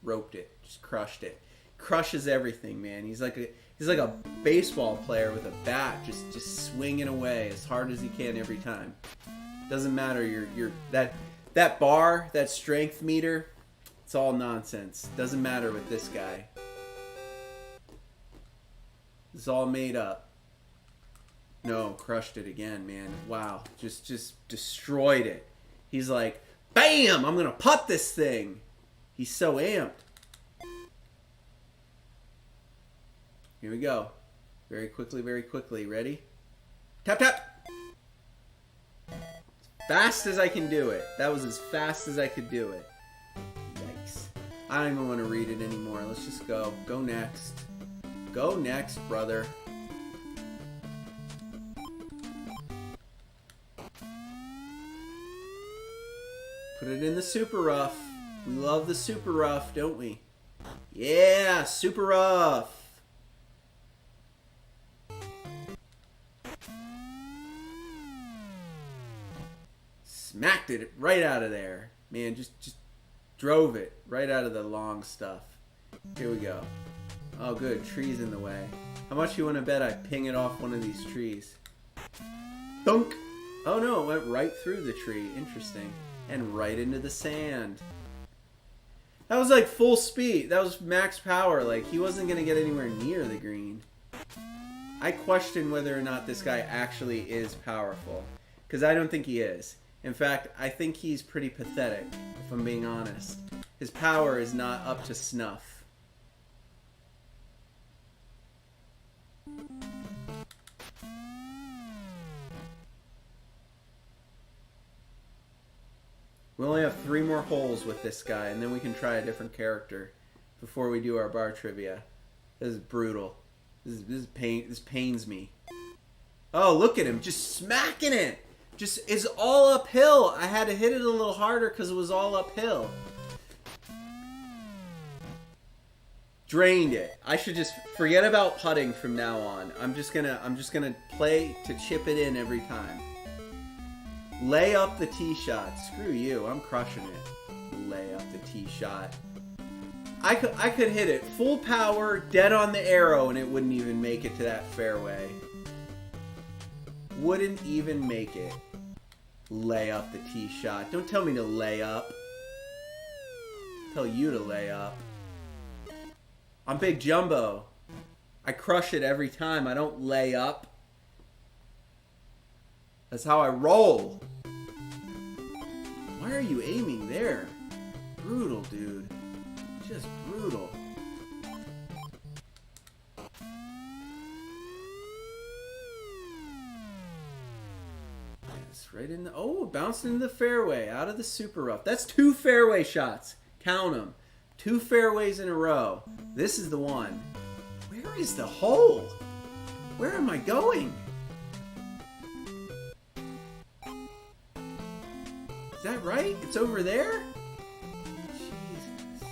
Roped it. Just crushed it. Crushes everything, man. He's like a baseball player with a bat, just swinging away as hard as he can every time. Doesn't matter. You're that bar, that strength meter, it's all nonsense. Doesn't matter with this guy. It's all made up. No, crushed it again, man. Wow, just destroyed it. He's like, bam! I'm gonna putt this thing. He's so amped. Here we go. Very quickly, very quickly. Ready? Tap, tap! As fast as I can do it. That was as fast as I could do it. Yikes. I don't even want to read it anymore. Let's just go. Go next. Go next, brother. Put it in the super rough. We love the super rough, don't we? Yeah, super rough. Smacked it right out of there. Man, just drove it right out of the long stuff. Here we go. Oh, good. Trees in the way. How much you want to bet I ping it off one of these trees? Thunk! Oh, no. It went right through the tree. Interesting. And right into the sand. That was like full speed. That was max power. Like, he wasn't going to get anywhere near the green. I question whether or not this guy actually is powerful. Because I don't think he is. In fact, I think he's pretty pathetic, if I'm being honest. His power is not up to snuff. We only have 3 more holes with this guy, and then we can try a different character before we do our bar trivia. This is brutal. This pains me. Oh, look at him, just smacking it. Just is all uphill. I had to hit it a little harder because it was all uphill. Drained it. I should just forget about putting from now on. I'm just gonna play to chip it in every time. Lay up the tee shot. Screw you. I'm crushing it. Lay up the tee shot. I could hit it full power, dead on the arrow, and it wouldn't even make it to that fairway. Wouldn't even make it. Lay up the tee shot. Don't tell me to lay up. Tell you to lay up. I'm Big Jumbo. I crush it every time. I don't lay up. That's how I roll. Why are you aiming there? Brutal, dude. Just brutal. Right in the, oh, bounced into the fairway, out of the super rough. That's 2 fairway shots. Count them. 2 fairways in a row. This is the one. Where is the hole? Where am I going? Is that right? It's over there? Jesus.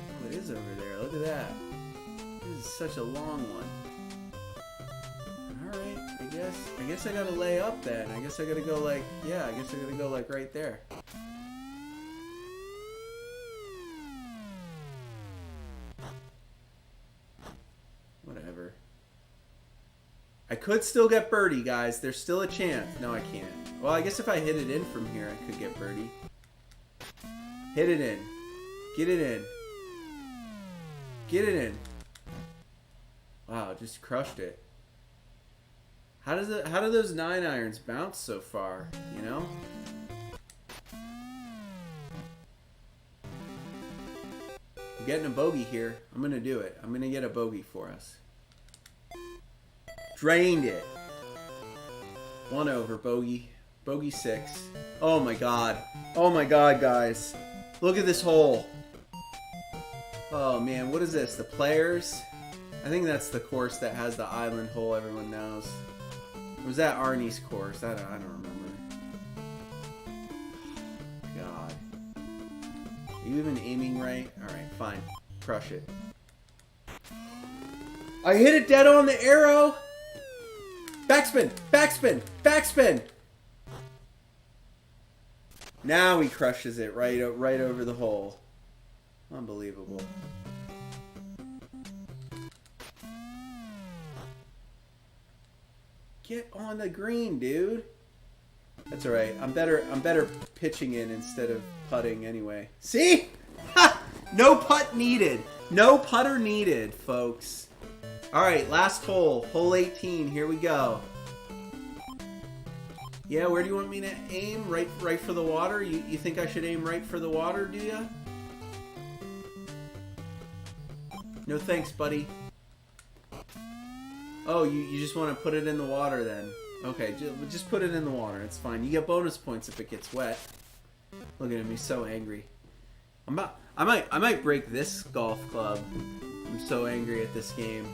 Oh, it is over there. Look at that. This is such a long one. Alright, I guess I gotta lay up then. I guess I gotta go like, yeah, I guess I gotta go like right there. Whatever. I could still get birdie, guys. There's still a chance. No, I can't. Well, I guess if I hit it in from here, I could get birdie. Hit it in. Get it in. Get it in. Wow, just crushed it. How do those 9-irons bounce so far, you know? I'm getting a bogey here. I'm going to do it. I'm going to get a bogey for us. Drained it. 1 over, bogey. Bogey 6. Oh my god. Oh my god, guys. Look at this hole. Oh man, what is this? The Players? I think that's the course that has the island hole everyone knows. Or was that Arnie's course? I don't remember. God. Are you even aiming right? Alright, fine. Crush it. I hit it dead on the arrow! Backspin! Backspin! Backspin! Now he crushes it right over the hole. Unbelievable. Get on the green, dude. That's all right. I'm better pitching in instead of putting anyway. See? Ha! No putt needed. No putter needed, folks. All right, last hole. Hole 18. Here we go. Yeah, where do you want me to aim? Right for the water? You think I should aim right for the water, do ya? No thanks, buddy. Oh, you just want to put it in the water then. Okay, just put it in the water. It's fine. You get bonus points if it gets wet. Look at me, so angry. I might break this golf club. I'm so angry at this game.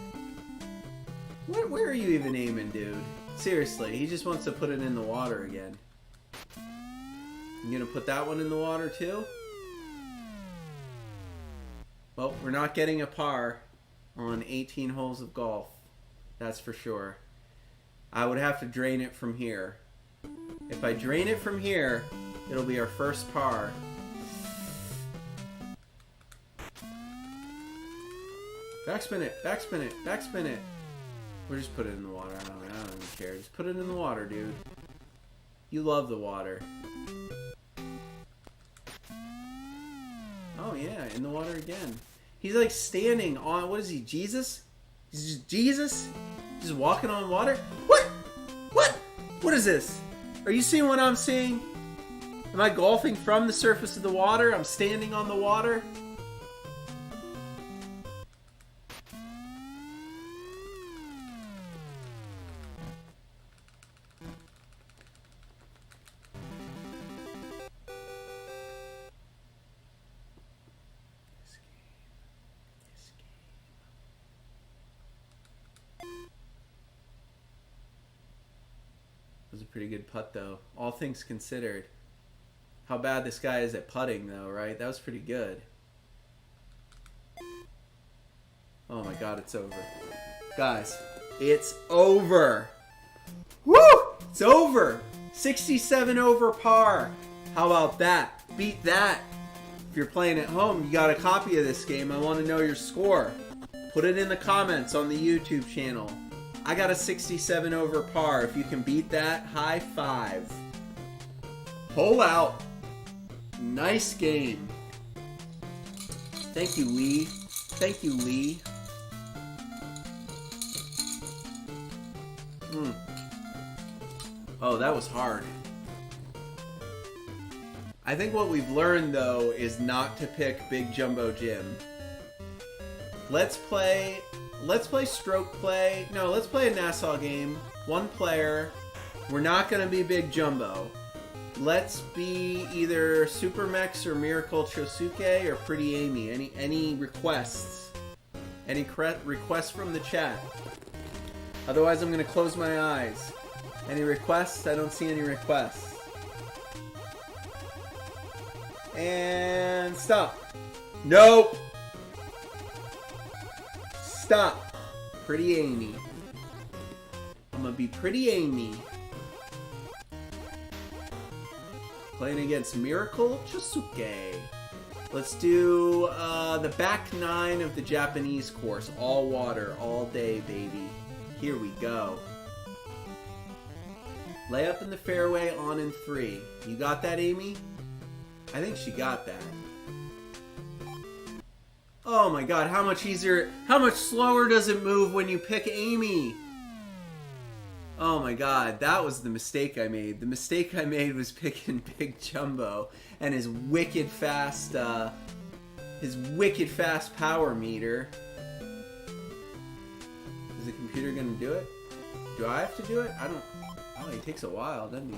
Where are you even aiming, dude? Seriously, he just wants to put it in the water again. You gonna put that one in the water too? Well, we're not getting a par on 18 holes of golf. That's for sure. I would have to drain it from here. If I drain it from here, it'll be our first par. Backspin it, backspin it, backspin it. Or just put it in the water. I don't even care. Just put it in the water, dude. You love the water. Oh yeah, in the water again. He's like standing on, what is he, Jesus? He's just Jesus? Just walking on water? What? What? What is this? Are you seeing what I'm seeing? Am I golfing from the surface of the water? I'm standing on the water? Was a pretty good putt though, all things considered. How bad this guy is at putting though, right? That was pretty good. Oh my god, it's over. Guys, it's over. Woo! It's over. 67 over par. How about that? Beat that. If you're playing at home, you got a copy of this game. I want to know your score. Put it in the comments on the YouTube channel. I got a 67 over par. If you can beat that, high five. Hole out. Nice game. Thank you, Lee. Thank you, Lee. Oh, that was hard. I think what we've learned, though, is not to pick Big Jumbo Jim. Let's play stroke play. No, let's play a Nassau game. One player. We're not going to be Big Jumbo. Let's be either Super Mex or Miracle Chosuke or Pretty Amy. Any requests? Any requests from the chat? Otherwise, I'm going to close my eyes. Any requests? I don't see any requests. And stop. Nope. Stop. Pretty Amy. I'm gonna be Pretty Amy. Playing against Miracle Chosuke. Let's do the back 9 of the Japanese course. All water, all day, baby. Here we go. Lay up in the fairway, on in 3. You got that, Amy? I think she got that. Oh my god, how much easier, how much slower does it move when you pick Amy? Oh my god, that was the mistake I made. The mistake I made was picking Big Jumbo and his wicked fast power meter. Is the computer gonna do it? Do I have to do it? I don't... Oh, he takes a while, doesn't he?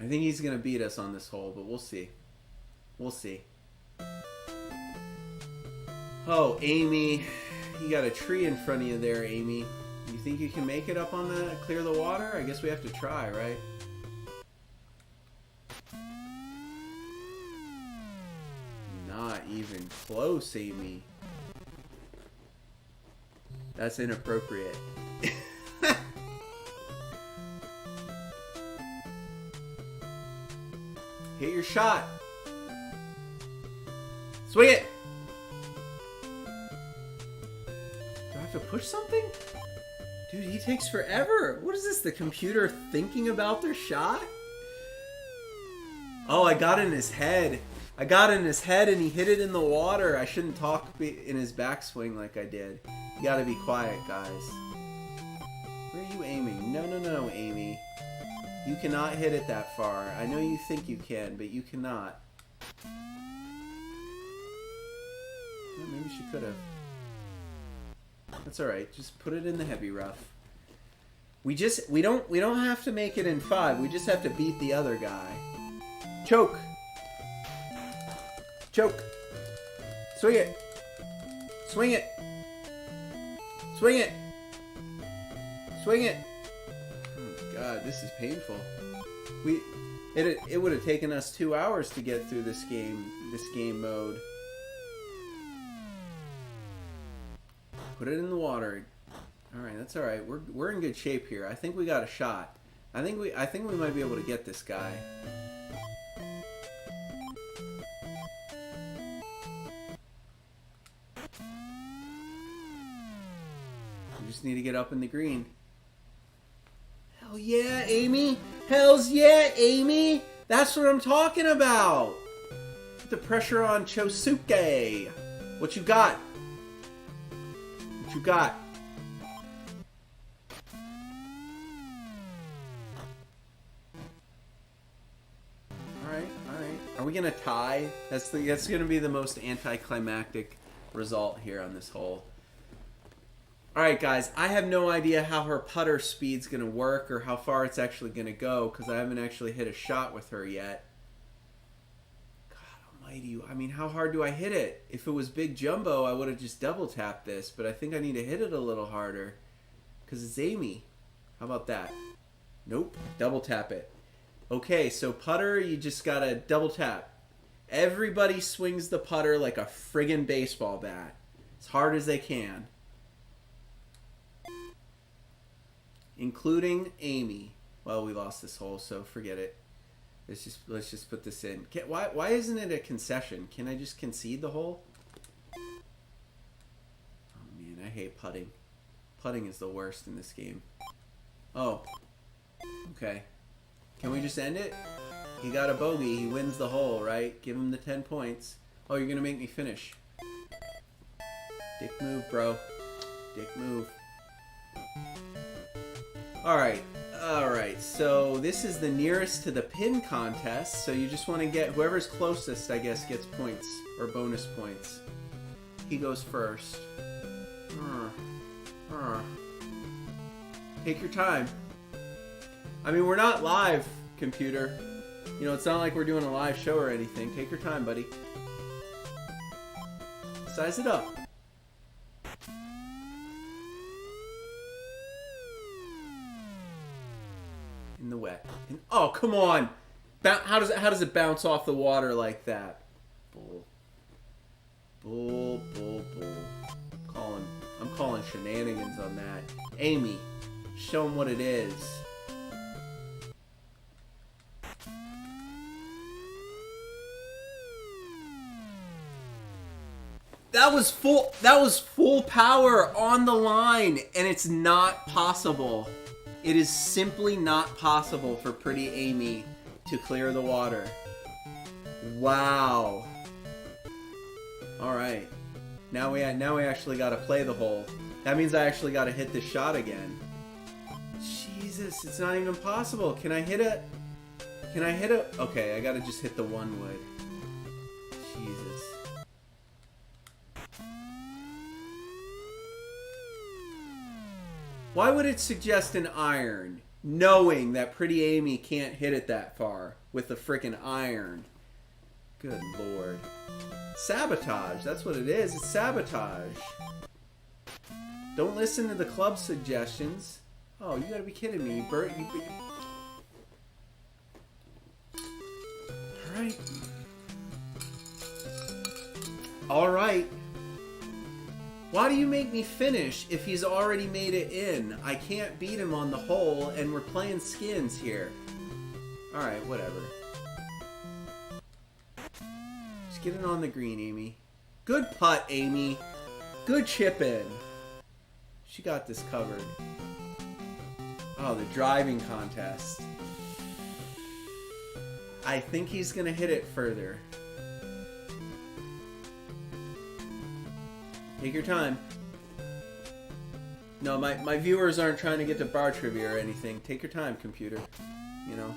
I think he's going to beat us on this hole, but we'll see. We'll see. Oh, Amy. You got a tree in front of you there, Amy. You think you can make it up on the... clear the water? I guess we have to try, right? Not even close, Amy. That's inappropriate. Hit your shot. Swing it. Do I have to push something? Dude, he takes forever. What is this? The computer thinking about their shot? Oh, I got in his head. I got in his head and he hit it in the water. I shouldn't talk in his backswing like I did. You gotta be quiet, guys. Where are you aiming? No, no, no, Amy. You cannot hit it that far. I know you think you can, but you cannot. Well, maybe she could have. That's all right. Just put it in the heavy rough. We don't have to make it in 5. We just have to beat the other guy. Choke. Choke. Swing it. Swing it. Swing it. Swing it. Oh God, this is painful. It would have taken us 2 hours to get through this game mode. Put it in the water. All right, that's all right. We're in good shape here. I think we got a shot. I think we might be able to get this guy. We just need to get up in the green. Hell yeah, Amy! Hells yeah, Amy! That's what I'm talking about! Put the pressure on Chosuke! What you got? What you got? Alright, alright. Are we gonna tie? That's gonna be the most anticlimactic result here on this hole. Alright guys, I have no idea how her putter speed's going to work or how far it's actually going to go because I haven't actually hit a shot with her yet. God almighty, I mean, how hard do I hit it? If it was Big Jumbo, I would have just double tapped this, but I think I need to hit it a little harder because it's Amy. How about that? Nope, double tap it. Okay, so putter, you just got to double tap. Everybody swings the putter like a friggin' baseball bat. As hard as they can. Including Amy. Well, we lost this hole, so forget it. Let's just put this in. Why isn't it a concession? Can I just concede the hole? Oh man, I hate putting. Putting is the worst in this game. Oh. Okay. Can we just end it? He got a bogey. He wins the hole, right? Give him the 10 points. Oh, you're gonna make me finish. Dick move, bro. Dick move. Alright, so this is the nearest to the pin contest, so you just want to get whoever's closest, I guess, gets points, or bonus points. He goes first. Take your time. I mean, we're not live, computer. You know, it's not like we're doing a live show or anything. Take your time, buddy. Size it up. In the wet. Oh, come on! How does it bounce off the water like that? Bull. Bull, bull, bull. I'm calling shenanigans on that. Amy, show him what it is. That was full power on the line, and it's not possible. It is simply not possible for pretty Amy to clear the water. Wow. All right. Now we actually got to play the hole. That means I actually got to hit this shot again. Jesus, it's not even possible. Can I hit a... Okay, I got to just hit the 1 wood. Jesus. Why would it suggest an iron, knowing that Pretty Amy can't hit it that far with the frickin' iron? Good lord. Sabotage, that's what it is. It's sabotage. Don't listen to the club suggestions. Oh, you gotta be kidding me. Bert, Alright. Alright. Why do you make me finish if he's already made it in? I can't beat him on the hole, and we're playing skins here. Alright, whatever. Just get it on the green, Amy. Good putt, Amy. Good chip in. She got this covered. Oh, the driving contest. I think he's going to hit it further. Take your time. No, my viewers aren't trying to get to bar trivia or anything. Take your time, computer. You know.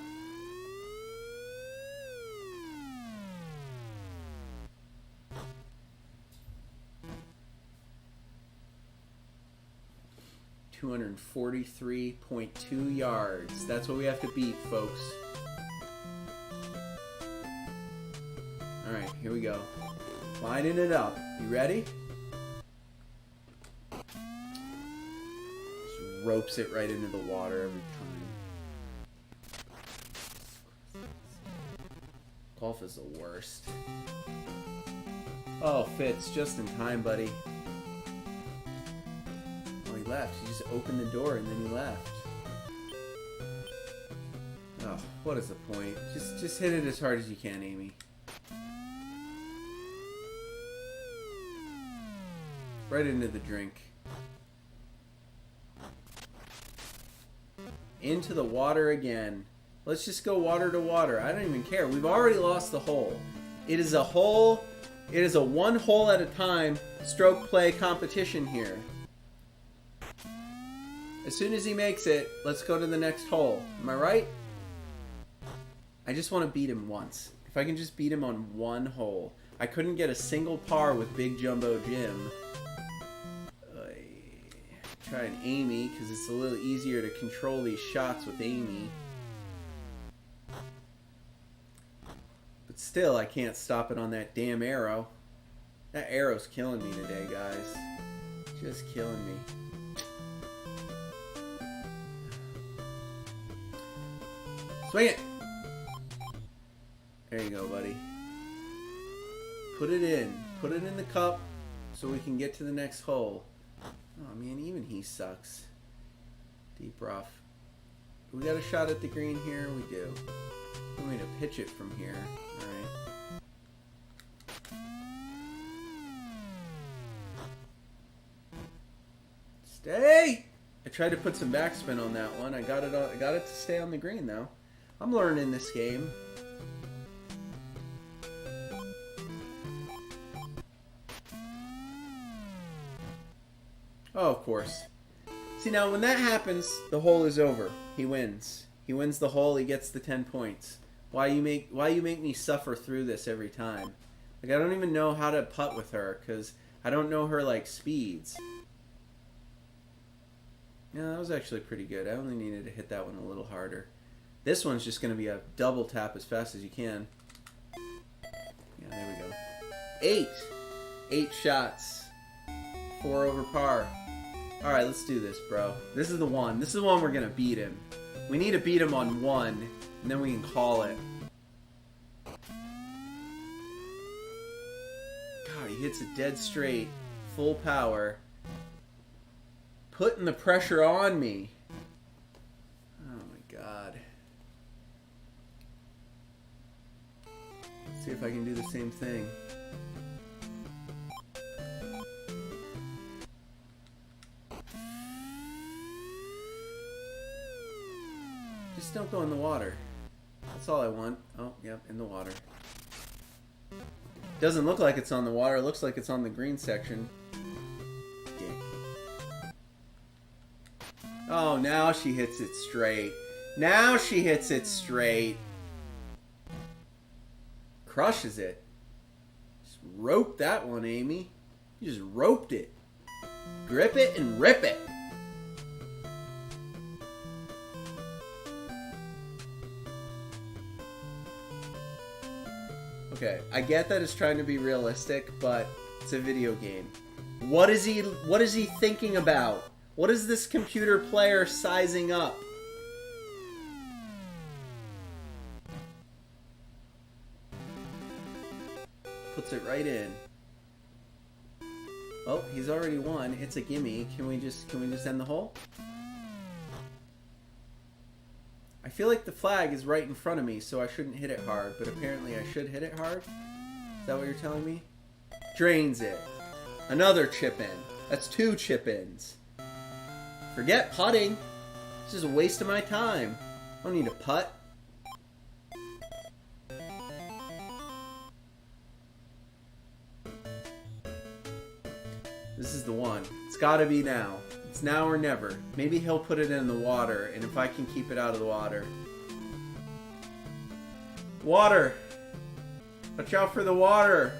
.243 yards. That's what we have to beat, folks. Alright, here we go. Lining it up. You ready? Just ropes it right into the water every time. Golf is the worst. Oh, Fitz, just in time, buddy. Oh, he left. He just opened the door and then he left. Oh, what is the point? Just hit it as hard as you can, Amy. Right into the drink. Into the water again. Let's just go water to water. I don't even care. We've already lost the hole. It is a hole. It is a one hole at a time stroke play competition here. As soon as he makes it, let's go to the next hole. Am I right? I just want to beat him once. If I can just beat him on one hole. I couldn't get a single par with Big Jumbo Jim. Try an Amy, because it's a little easier to control these shots with Amy. But still, I can't stop it on that damn arrow. That arrow's killing me today, guys. Just killing me. Swing it! There you go, buddy. Put it in. Put it in the cup so we can get to the next hole. Oh man, even he sucks. Deep rough. We got a shot at the green here? We do. I'm going to pitch it from here. Alright. Stay! I tried to put some backspin on that one. I got it to stay on the green though. I'm learning this game. Oh, of course. See, now when that happens, the hole is over. He wins. He wins the hole. He gets the 10 points. Why you make me suffer through this every time? Like, I don't even know how to putt with her because I don't know her like speeds. Yeah, that was actually pretty good. I only needed to hit that one a little harder. This one's just going to be a double tap as fast as you can. Yeah, there we go. 8. 8 shots. 4 over par. Alright, let's do this, bro. This is the one. This is the one we're going to beat him. We need to beat him on 1, and then we can call it. God, he hits it dead straight. Full power. Putting the pressure on me. Oh my god. Let's see if I can do the same thing. Just don't go in the water. That's all I want. Oh, yep, in the water. Doesn't look like it's on the water. It looks like it's on the green section. Dick. Oh, now she hits it straight. Now she hits it straight. Crushes it. roped that one, Amy. You just roped it. Grip it and rip it. Okay, I get that it's trying to be realistic, but it's a video game. What is he thinking about? What is this computer player sizing up? Puts it right in. Oh, he's already won. It's a gimme. Can we just end the hole? I feel like the flag is right in front of me, so I shouldn't hit it hard, but apparently I should hit it hard. Is that what you're telling me? Drains it. Another chip in. That's 2 chip-ins. Forget putting. This is a waste of my time. I don't need to putt. This is the one. It's gotta be now. It's now or never. Maybe he'll put it in the water, and if I can keep it out of the water. Water! Watch out for the water!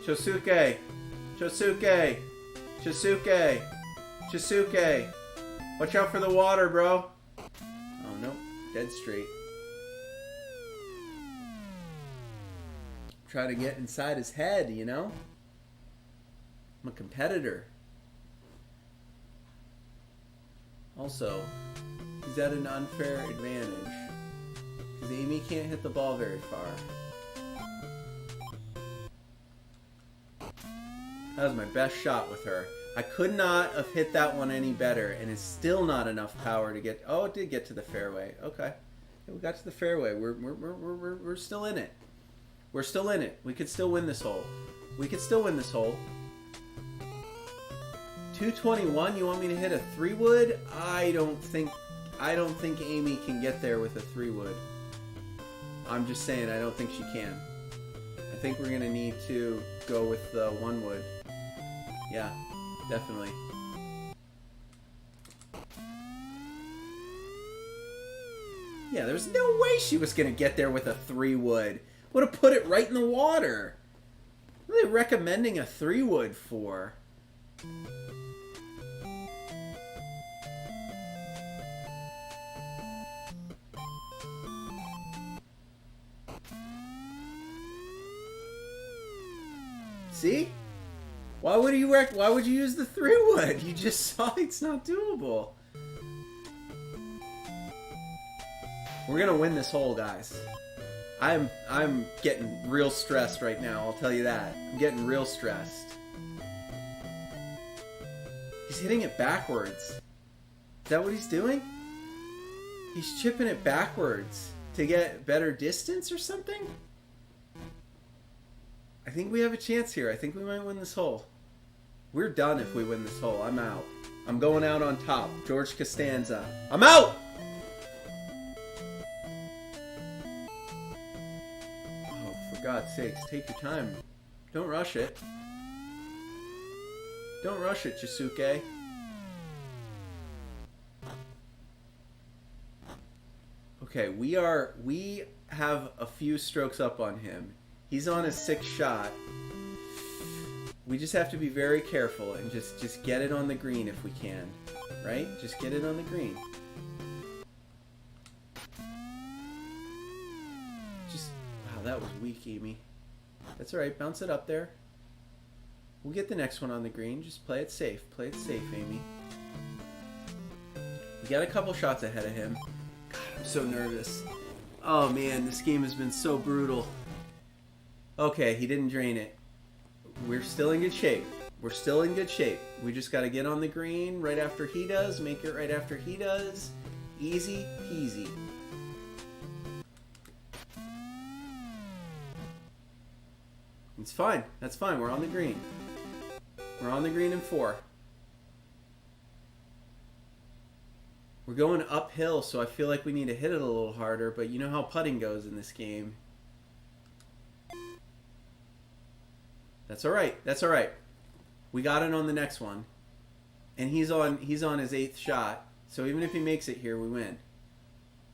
Chosuke! Chosuke! Chosuke! Chosuke! Watch out for the water, bro! Oh, no. Dead straight. Try to get inside his head, you know? I'm a competitor. Also, he's at an unfair advantage. Because Amy can't hit the ball very far. That was my best shot with her. I could not have hit that one any better, and it's still not enough power to get... Oh, it did get to the fairway. Okay. Yeah, we got to the fairway. We're still in it. We're still in it. We could still win this hole. We could still win this hole. 221, you want me to hit a 3-wood? I don't think Amy can get there with a 3-wood. I'm just saying, I don't think she can. I think we're gonna need to go with the 1-wood. Yeah, definitely. Yeah, there's no way she was gonna get there with a 3-wood. Would have put it right in the water. What are they recommending a 3-wood for? See? Why would you use the 3-wood? You just saw it's not doable. We're gonna win this hole, guys. I'm getting real stressed right now, I'll tell you that. I'm getting real stressed. He's hitting it backwards. Is that what he's doing? He's chipping it backwards to get better distance or something? I think we have a chance here. I think we might win this hole. We're done if we win this hole. I'm out. I'm going out on top. George Costanza. I'm out! Oh, for God's sakes, take your time. Don't rush it. Don't rush it, Chisuke. Okay, we have a few strokes up on him. He's on his 6th shot. We just have to be very careful and just get it on the green if we can. Right? Just get it on the green. Wow, that was weak, Amy. That's alright, bounce it up there. We'll get the next one on the green. Just play it safe. Play it safe, Amy. We got a couple shots ahead of him. God, I'm so nervous. Oh man, this game has been so brutal. Okay, he didn't drain it. We're still in good shape. We're still in good shape. We just got to get on the green right after he does. Make it right after he does. Easy peasy. It's fine. That's fine. We're on the green. We're on the green in 4. We're going uphill, so I feel like we need to hit it a little harder, but you know how putting goes in this game. That's alright. That's alright. We got it on the next one. And he's on his 8th shot. So even if he makes it here, we win.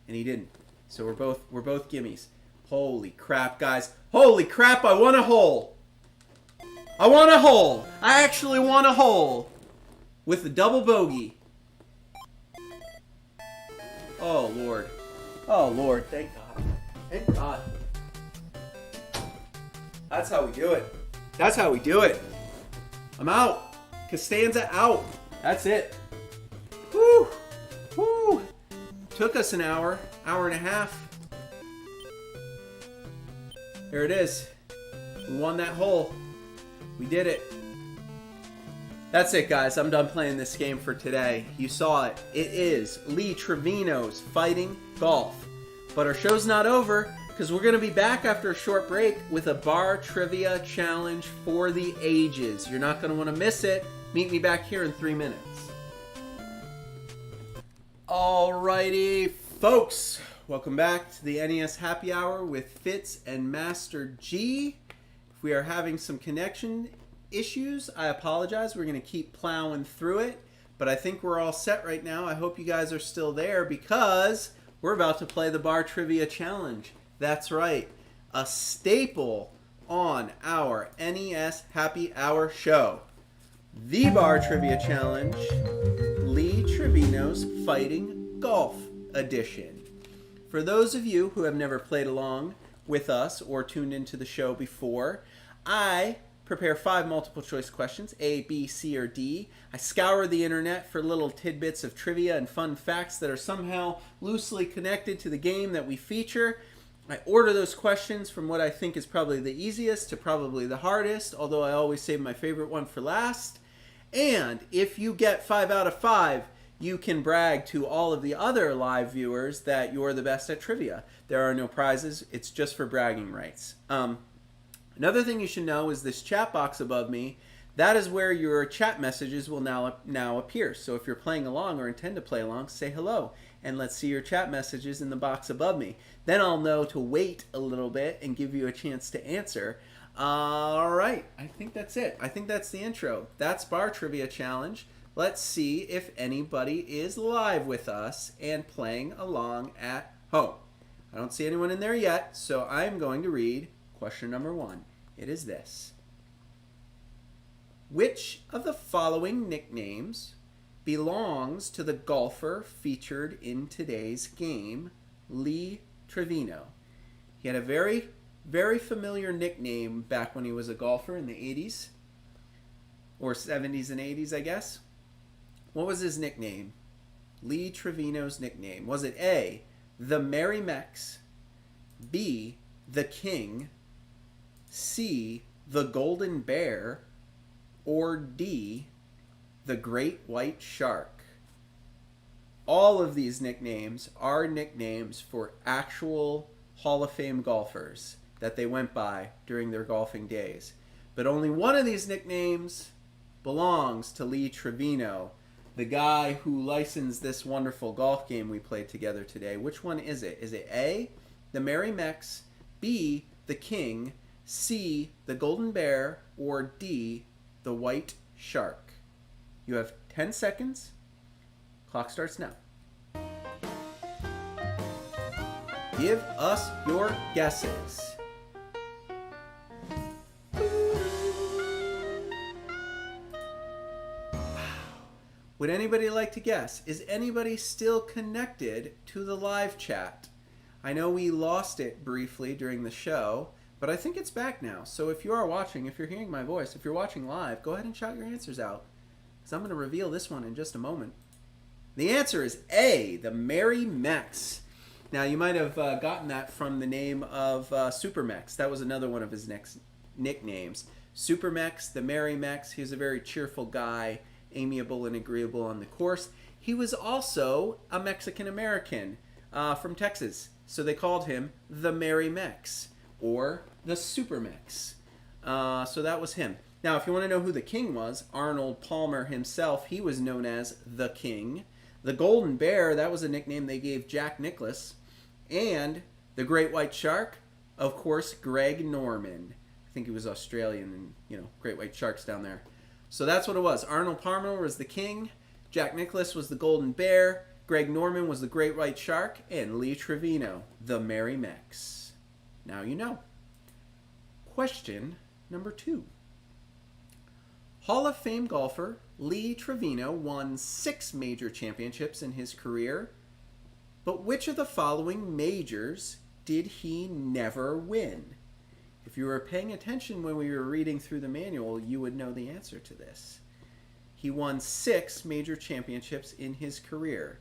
And he didn't. So we're both gimmies. Holy crap, guys. Holy crap, I won a hole. I want a hole. I actually want a hole. With the double bogey. Oh, Lord. Oh, Lord. Thank God. Thank God. That's how we do it. That's how we do it. I'm out. Costanza out. That's it. Woo. Woo. Took us an hour and a half. There it is. We won that hole. We did it. That's it, guys. I'm done playing this game for today. You saw it. It is Lee Trevino's Fighting Golf. But our show's not over, because we're going to be back after a short break with a bar trivia challenge for the ages. You're not going to want to miss it. Meet me back here in 3 minutes. Alrighty, folks. Welcome back to the NES Happy Hour with Fitz and Master G. If we are having some connection issues, I apologize. We're going to keep plowing through it, but I think we're all set right now. I hope you guys are still there because we're about to play the Bar Trivia Challenge. That's right, a staple on our NES Happy Hour show. The Bar Trivia Challenge, Lee Trevino's Fighting Golf Edition. For those of you who have never played along with us or tuned into the show before, I prepare 5 multiple choice questions, A, B, C, or D. I scour the internet for little tidbits of trivia and fun facts that are somehow loosely connected to the game that we feature. I order those questions from what I think is probably the easiest to probably the hardest, although I always save my favorite one for last. And if you get 5 out of 5, you can brag to all of the other live viewers that you're the best at trivia. There are no prizes. It's just for bragging rights. Another thing you should know is this chat box above me. That is where your chat messages will now appear. So if you're playing along or intend to play along, say hello. And let's see your chat messages in the box above me. Then I'll know to wait a little bit and give you a chance to answer. All right. I think that's it. I think that's the intro. That's Bar Trivia Challenge. Let's see if anybody is live with us and playing along at home. I don't see anyone in there yet, so I'm going to read question number 1. It is this. Which of the following nicknames belongs to the golfer featured in today's game, Lee Trevino? He had a very, very familiar nickname back when he was a golfer in the 80s, or 70s and 80s, I guess. What was his nickname? Lee Trevino's nickname. Was it A, the Merry Mex, B, the King, C, the Golden Bear, or D, the Great White Shark? All of these nicknames are nicknames for actual Hall of Fame golfers that they went by during their golfing days. But only one of these nicknames belongs to Lee Trevino, the guy who licensed this wonderful golf game we played together today. Which one is it? Is it A, the Merry Mex, B, the King, C, the Golden Bear, or D, the White Shark? You have 10 seconds. Clock starts now. Give us your guesses. Would anybody like to guess? Is anybody still connected to the live chat? I know we lost it briefly during the show, but I think it's back now. So if you are watching, if you're hearing my voice, if you're watching live, go ahead and shout your answers out, because I'm going to reveal this one in just a moment. The answer is A, the Merry Mex. Now, you might have gotten that from the name of Super Mex. That was another one of his nicknames. Super Mex, the Merry Mex. He was a very cheerful guy, amiable and agreeable on the course. He was also a Mexican-American from Texas, so they called him the Merry Mex or the Super Mex. So that was him. Now, if you want to know who the King was, Arnold Palmer himself, he was known as the King. The Golden Bear, that was a nickname they gave Jack Nicklaus. And the Great White Shark, of course, Greg Norman. I think he was Australian and, Great White Sharks down there. So that's what it was. Arnold Palmer was the King, Jack Nicklaus was the Golden Bear, Greg Norman was the Great White Shark, and Lee Trevino, the Merry Mex. Now you know. Question number 2. Hall of Fame golfer Lee Trevino won 6 major championships in his career, but which of the following majors did he never win? If you were paying attention when we were reading through the manual, you would know the answer to this. He won 6 major championships in his career.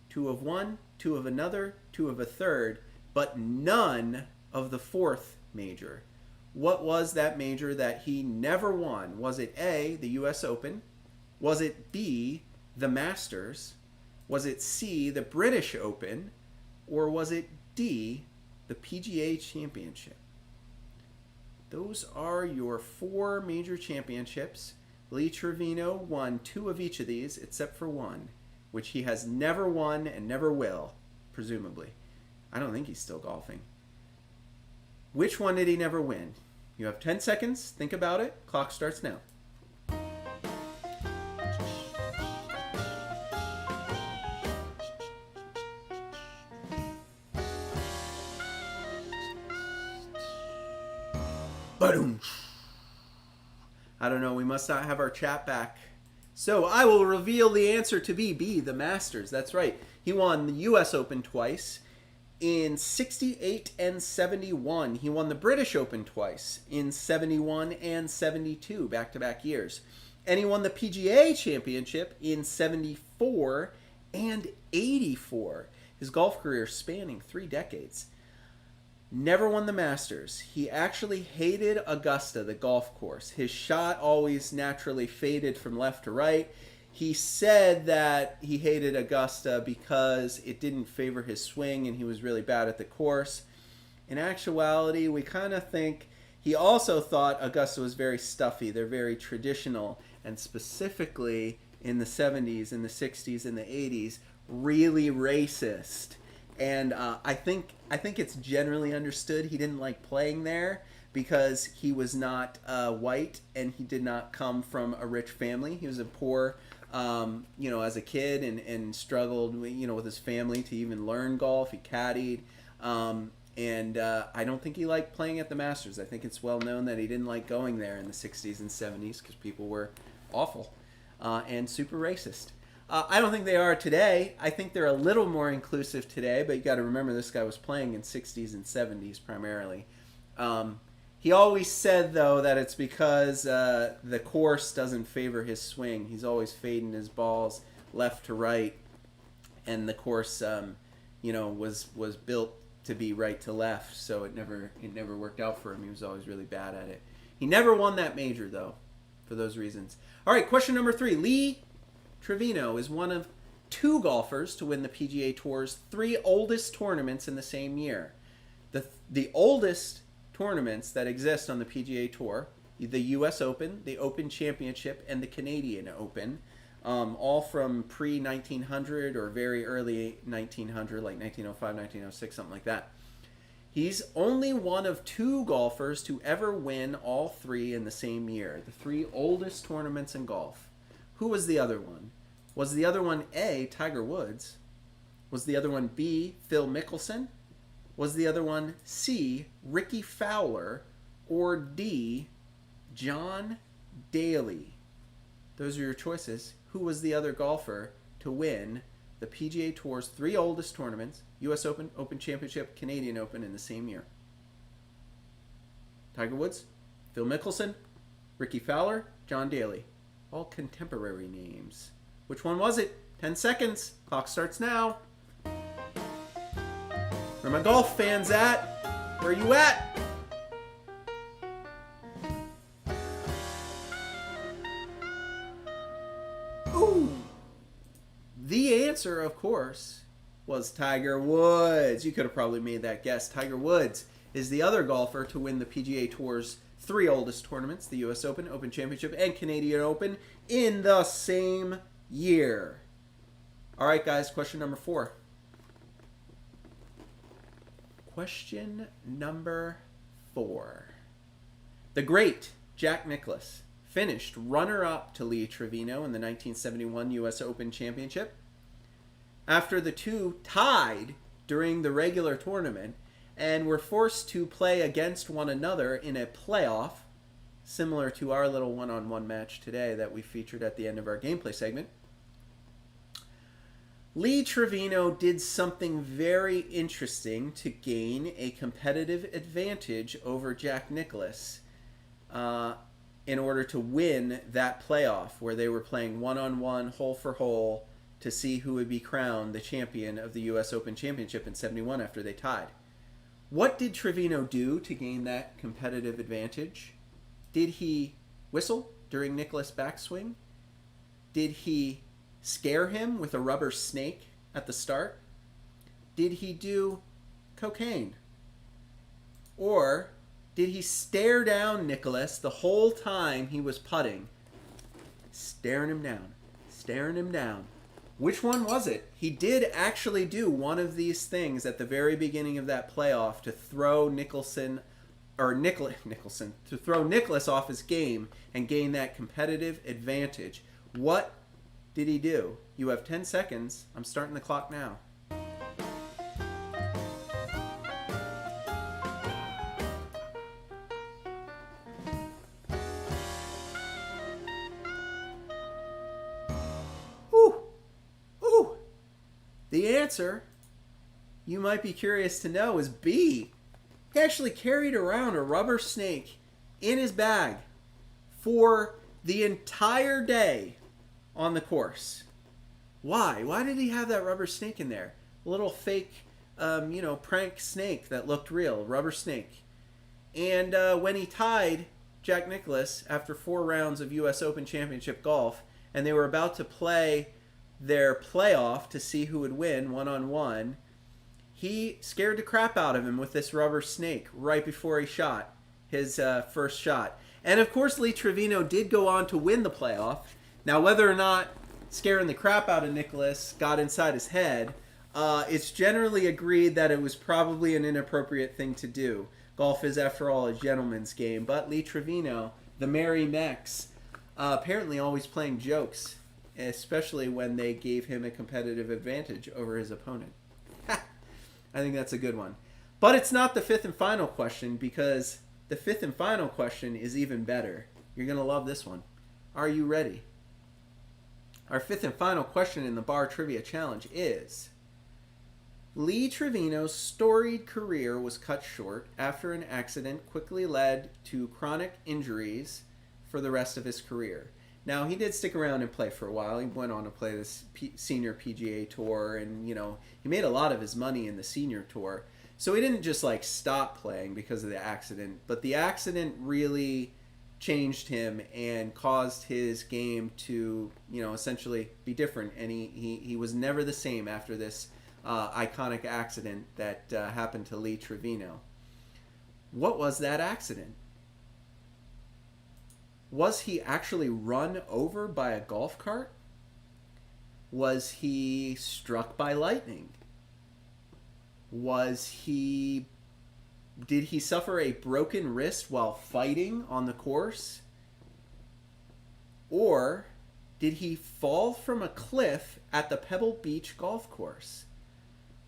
2 of one, 2 of another, 2 of a third, but none of the 4th major. What was that major that he never won? Was it A, the U.S. Open? Was it B, the Masters? Was it C, the British Open? Or was it D, the PGA Championship? Those are your 4 major championships. Lee Trevino won 2 of each of these, except for 1, which he has never won and never will, presumably. I don't think he's still golfing. Which one did he never win? You have 10 seconds. Think about it. Clock starts now. Ba-doom. I don't know. We must not have our chat back. So I will reveal the answer to be B, the Masters. That's right. He won the U.S. Open twice. In 68 and 71, he won the British Open twice in 71 and 72, back-to-back years. And he won the PGA Championship in 74 and 84. His golf career spanning 3 decades. Never won the Masters. He actually hated Augusta, the golf course. His shot always naturally faded from left to right. He said that he hated Augusta because it didn't favor his swing and he was really bad at the course. In actuality, we kind of think he also thought Augusta was very stuffy. They're very traditional, and specifically in the 70s, in the 60s, and the 80s, really racist. And I think it's generally understood he didn't like playing there because he was not white and he did not come from a rich family. He was a poor as a kid and struggled, with his family to even learn golf. He caddied, and I don't think he liked playing at the Masters. I think it's well known that he didn't like going there in the 60s and 70s because people were awful and super racist. I don't think they are today. I think they're a little more inclusive today, but you got to remember this guy was playing in 60s and 70s primarily. He always said, though, that it's because the course doesn't favor his swing. He's always fading his balls left to right, and the course, was built to be right to left, so it never worked out for him. He was always really bad at it. He never won that major, though, for those reasons. All right, question number 3. Lee Trevino is one of 2 golfers to win the PGA Tour's 3 oldest tournaments in the same year. The oldest tournaments that exist on the PGA Tour, the U.S. Open, the Open Championship, and the Canadian Open, all from pre-1900 or very early 1900, like 1905, 1906, something like that. He's only one of 2 golfers to ever win all 3 in the same year, the 3 oldest tournaments in golf. Who was the other one? Was the other one A, Tiger Woods? Was the other one B, Phil Mickelson? Was the other one C, Ricky Fowler? Or D, John Daly? Those are your choices. Who was the other golfer to win the PGA Tour's 3 oldest tournaments, U.S. Open, Open Championship, Canadian Open, in the same year? Tiger Woods, Phil Mickelson, Ricky Fowler, John Daly. All contemporary names. Which one was it? 10 seconds. Clock starts now. Where my golf fans at? Where are you at? Ooh. The answer, of course, was Tiger Woods. You could have probably made that guess. Tiger Woods is the other golfer to win the PGA Tour's 3 oldest tournaments, the U.S. Open, Open Championship, and Canadian Open, in the same year. All right, guys, question number 4. Question number 4. The great Jack Nicklaus finished runner-up to Lee Trevino in the 1971 U.S. Open Championship. After the 2 tied during the regular tournament and were forced to play against one another in a playoff, similar to our little one-on-one match today that we featured at the end of our gameplay segment. Lee Trevino did something very interesting to gain a competitive advantage over Jack Nicklaus in order to win that playoff where they were playing one-on-one, hole for hole, to see who would be crowned the champion of the U.S. Open Championship in '71 after they tied. What did Trevino do to gain that competitive advantage? Did he whistle during Nicklaus' backswing? Did he scare him with a rubber snake at the start? Did he do cocaine? Or did he stare down Nicklaus the whole time he was putting? Staring him down. Which one was it? He did actually do one of these things at the very beginning of that playoff to throw to throw Nicklaus off his game and gain that competitive advantage. What did he do? You have 10 seconds. I'm starting the clock now. Ooh. The answer, you might be curious to know, is B. He actually carried around a rubber snake in his bag for the entire day on the course. Why? Why did he have that rubber snake in there? A little fake, prank snake that looked real, rubber snake. And when he tied Jack Nicklaus after 4 rounds of U.S. Open Championship golf, and they were about to play their playoff to see who would win one-on-one, he scared the crap out of him with this rubber snake right before he shot his first shot. And of course, Lee Trevino did go on to win the playoff. Now, whether or not scaring the crap out of Nicklaus got inside his head, it's generally agreed that it was probably an inappropriate thing to do. Golf is, after all, a gentleman's game. But Lee Trevino, the Merry Mex, apparently always playing jokes, especially when they gave him a competitive advantage over his opponent. I think that's a good one. But it's not the fifth and final question, because the fifth and final question is even better. You're going to love this one. Are you ready? Our fifth and final question in the Bar Trivia Challenge is: Lee Trevino's storied career was cut short after an accident quickly led to chronic injuries for the rest of his career. Now, he did stick around and play for a while. He went on to play this senior PGA Tour, and, he made a lot of his money in the senior tour. So he didn't just, stop playing because of the accident, but the accident really changed him and caused his game to, essentially be different. And he was never the same after this iconic accident that happened to Lee Trevino. What was that accident? Was he actually run over by a golf cart? Was he struck by lightning? Did he suffer a broken wrist while fighting on the course? Or did he fall from a cliff at the Pebble Beach golf course?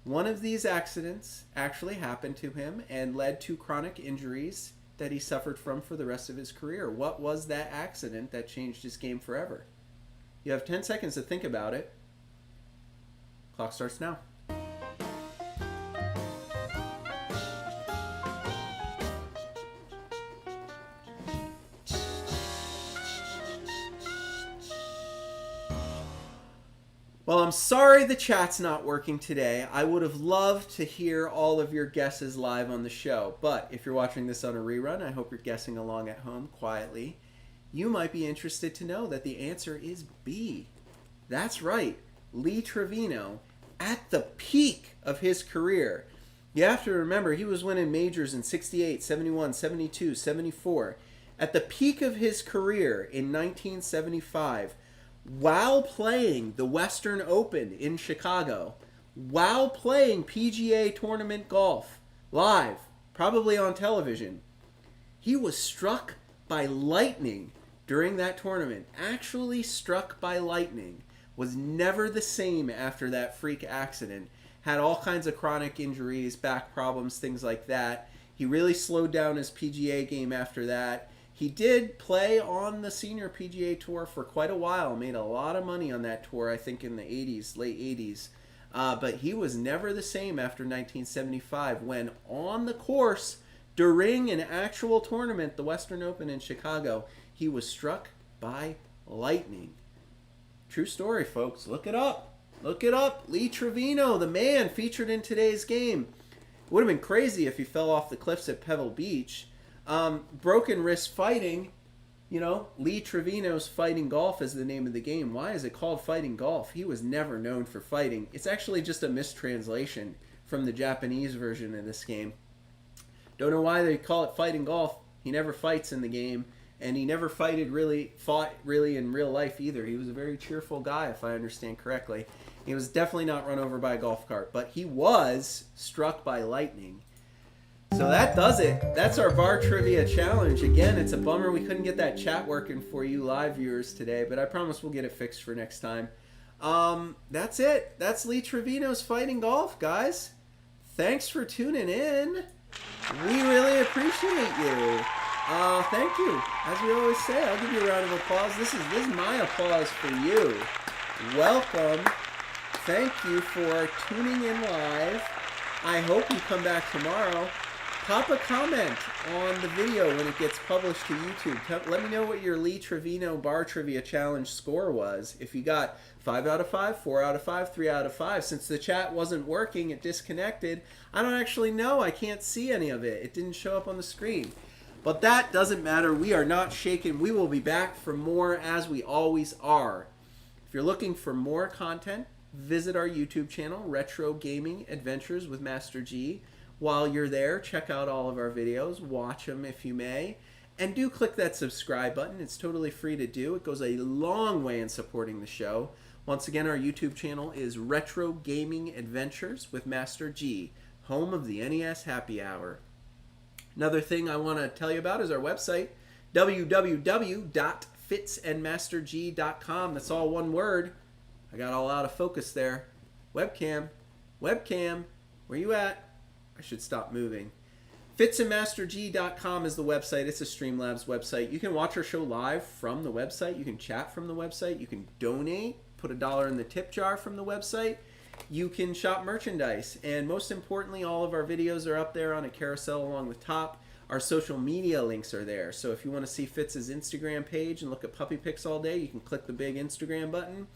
One of these accidents actually happened to him and led to chronic injuries that he suffered from for the rest of his career. What was that accident that changed his game forever? You have 10 seconds to think about it. Clock starts now. Well, I'm sorry the chat's not working today. I would have loved to hear all of your guesses live on the show. But if you're watching this on a rerun, I hope you're guessing along at home quietly. You might be interested to know that the answer is B. That's right. Lee Trevino, at the peak of his career. You have to remember, he was winning majors in 68, 71, 72, 74. At the peak of his career in 1975, while playing the Western Open in Chicago, while playing PGA Tournament golf live, probably on television, he was struck by lightning during that tournament. Actually struck by lightning. Was never the same after that freak accident. Had all kinds of chronic injuries, back problems, things like that. He really slowed down his PGA game after that. He did play on the Senior PGA Tour for quite a while, made a lot of money on that tour, I think in the 80s, late 80s. But he was never the same after 1975 when on the course during an actual tournament, the Western Open in Chicago, he was struck by lightning. True story, folks. Look it up. Look it up. Lee Trevino, the man featured in today's game. It would have been crazy if he fell off the cliffs at Pebble Beach. Broken wrist fighting. You know, Lee Trevino's Fighting Golf is the name of the game. Why is it called Fighting Golf? He was never known for fighting. It's actually just a mistranslation from the Japanese version of this game. Don't know why they call it Fighting Golf. He never fights in the game, and he never fought really in real life either. He was a very cheerful guy, if I understand correctly. He was definitely not run over by a golf cart, but he was struck by lightning. So that does it. That's our bar trivia challenge. Again, it's a bummer we couldn't get that chat working for you live viewers today, but I promise we'll get it fixed for next time. That's it. That's Lee Trevino's Fighting Golf, guys. Thanks for tuning in. We really appreciate you. Thank you. As we always say, I'll give you a round of applause. This is my applause for you. Welcome. Thank you for tuning in live. I hope you come back tomorrow. Pop a comment on the video when it gets published to YouTube. Let me know what your Lee Trevino Bar Trivia Challenge score was. If you got 5 out of 5, 4 out of 5, 3 out of 5. Since the chat wasn't working, it disconnected. I don't actually know. I can't see any of it. It didn't show up on the screen. But that doesn't matter. We are not shaken. We will be back for more as we always are. If you're looking for more content, visit our YouTube channel, Retro Gaming Adventures with Master G. While you're there, check out all of our videos. Watch them if you may. And do click that subscribe button. It's totally free to do. It goes a long way in supporting the show. Once again, our YouTube channel is Retro Gaming Adventures with Master G, home of the NES Happy Hour. Another thing I want to tell you about is our website, www.fitsandmasterg.com. That's all one word. I got all out of focus there. Webcam, where you at? I should stop moving. Fitsandmasterg.com is the website. It's a Streamlabs website. You can watch our show live from the website. You can chat from the website. You can donate, put $1 in the tip jar from the website. You can shop merchandise. And most importantly, all of our videos are up there on a carousel along the top. Our social media links are there. So if you want to see Fitz's Instagram page and look at puppy pics all day, you can click the big Instagram button.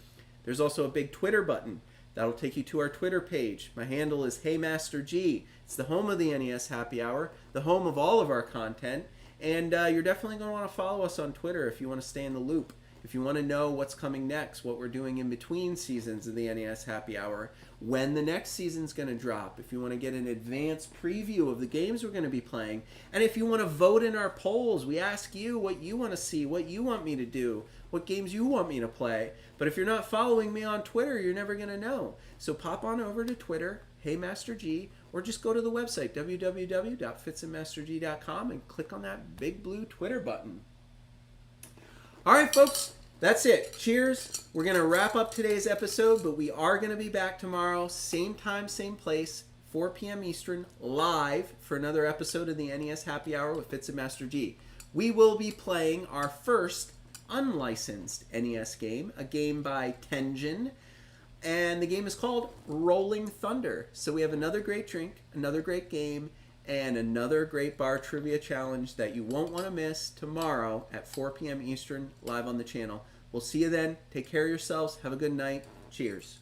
There's also a big Twitter button. That'll take you to our Twitter page. My handle is HeyMasterG. It's the home of the NES Happy Hour, the home of all of our content, and you're definitely going to want to follow us on Twitter if you want to stay in the loop. If you want to know what's coming next, what we're doing in between seasons of the NES Happy Hour, when the next season's going to drop, if you want to get an advanced preview of the games we're going to be playing, and if you want to vote in our polls, we ask you what you want to see, what you want me to do, what games you want me to play. But if you're not following me on Twitter, you're never going to know. So pop on over to Twitter, HeyMasterG, or just go to the website, www.fitsandmasterg.com, and click on that big blue Twitter button. All right, folks, that's it. Cheers. We're going to wrap up today's episode, but we are going to be back tomorrow, same time, same place, 4 p.m. Eastern, live for another episode of the NES Happy Hour with Fitz and Master G. We will be playing our first unlicensed NES game, a game by Tenjin, and the game is called Rolling Thunder. So we have another great drink, another great game, and another great bar trivia challenge that you won't want to miss tomorrow at 4 p.m. Eastern, live on the channel. We'll see you then. Take care of yourselves. Have a good night. Cheers.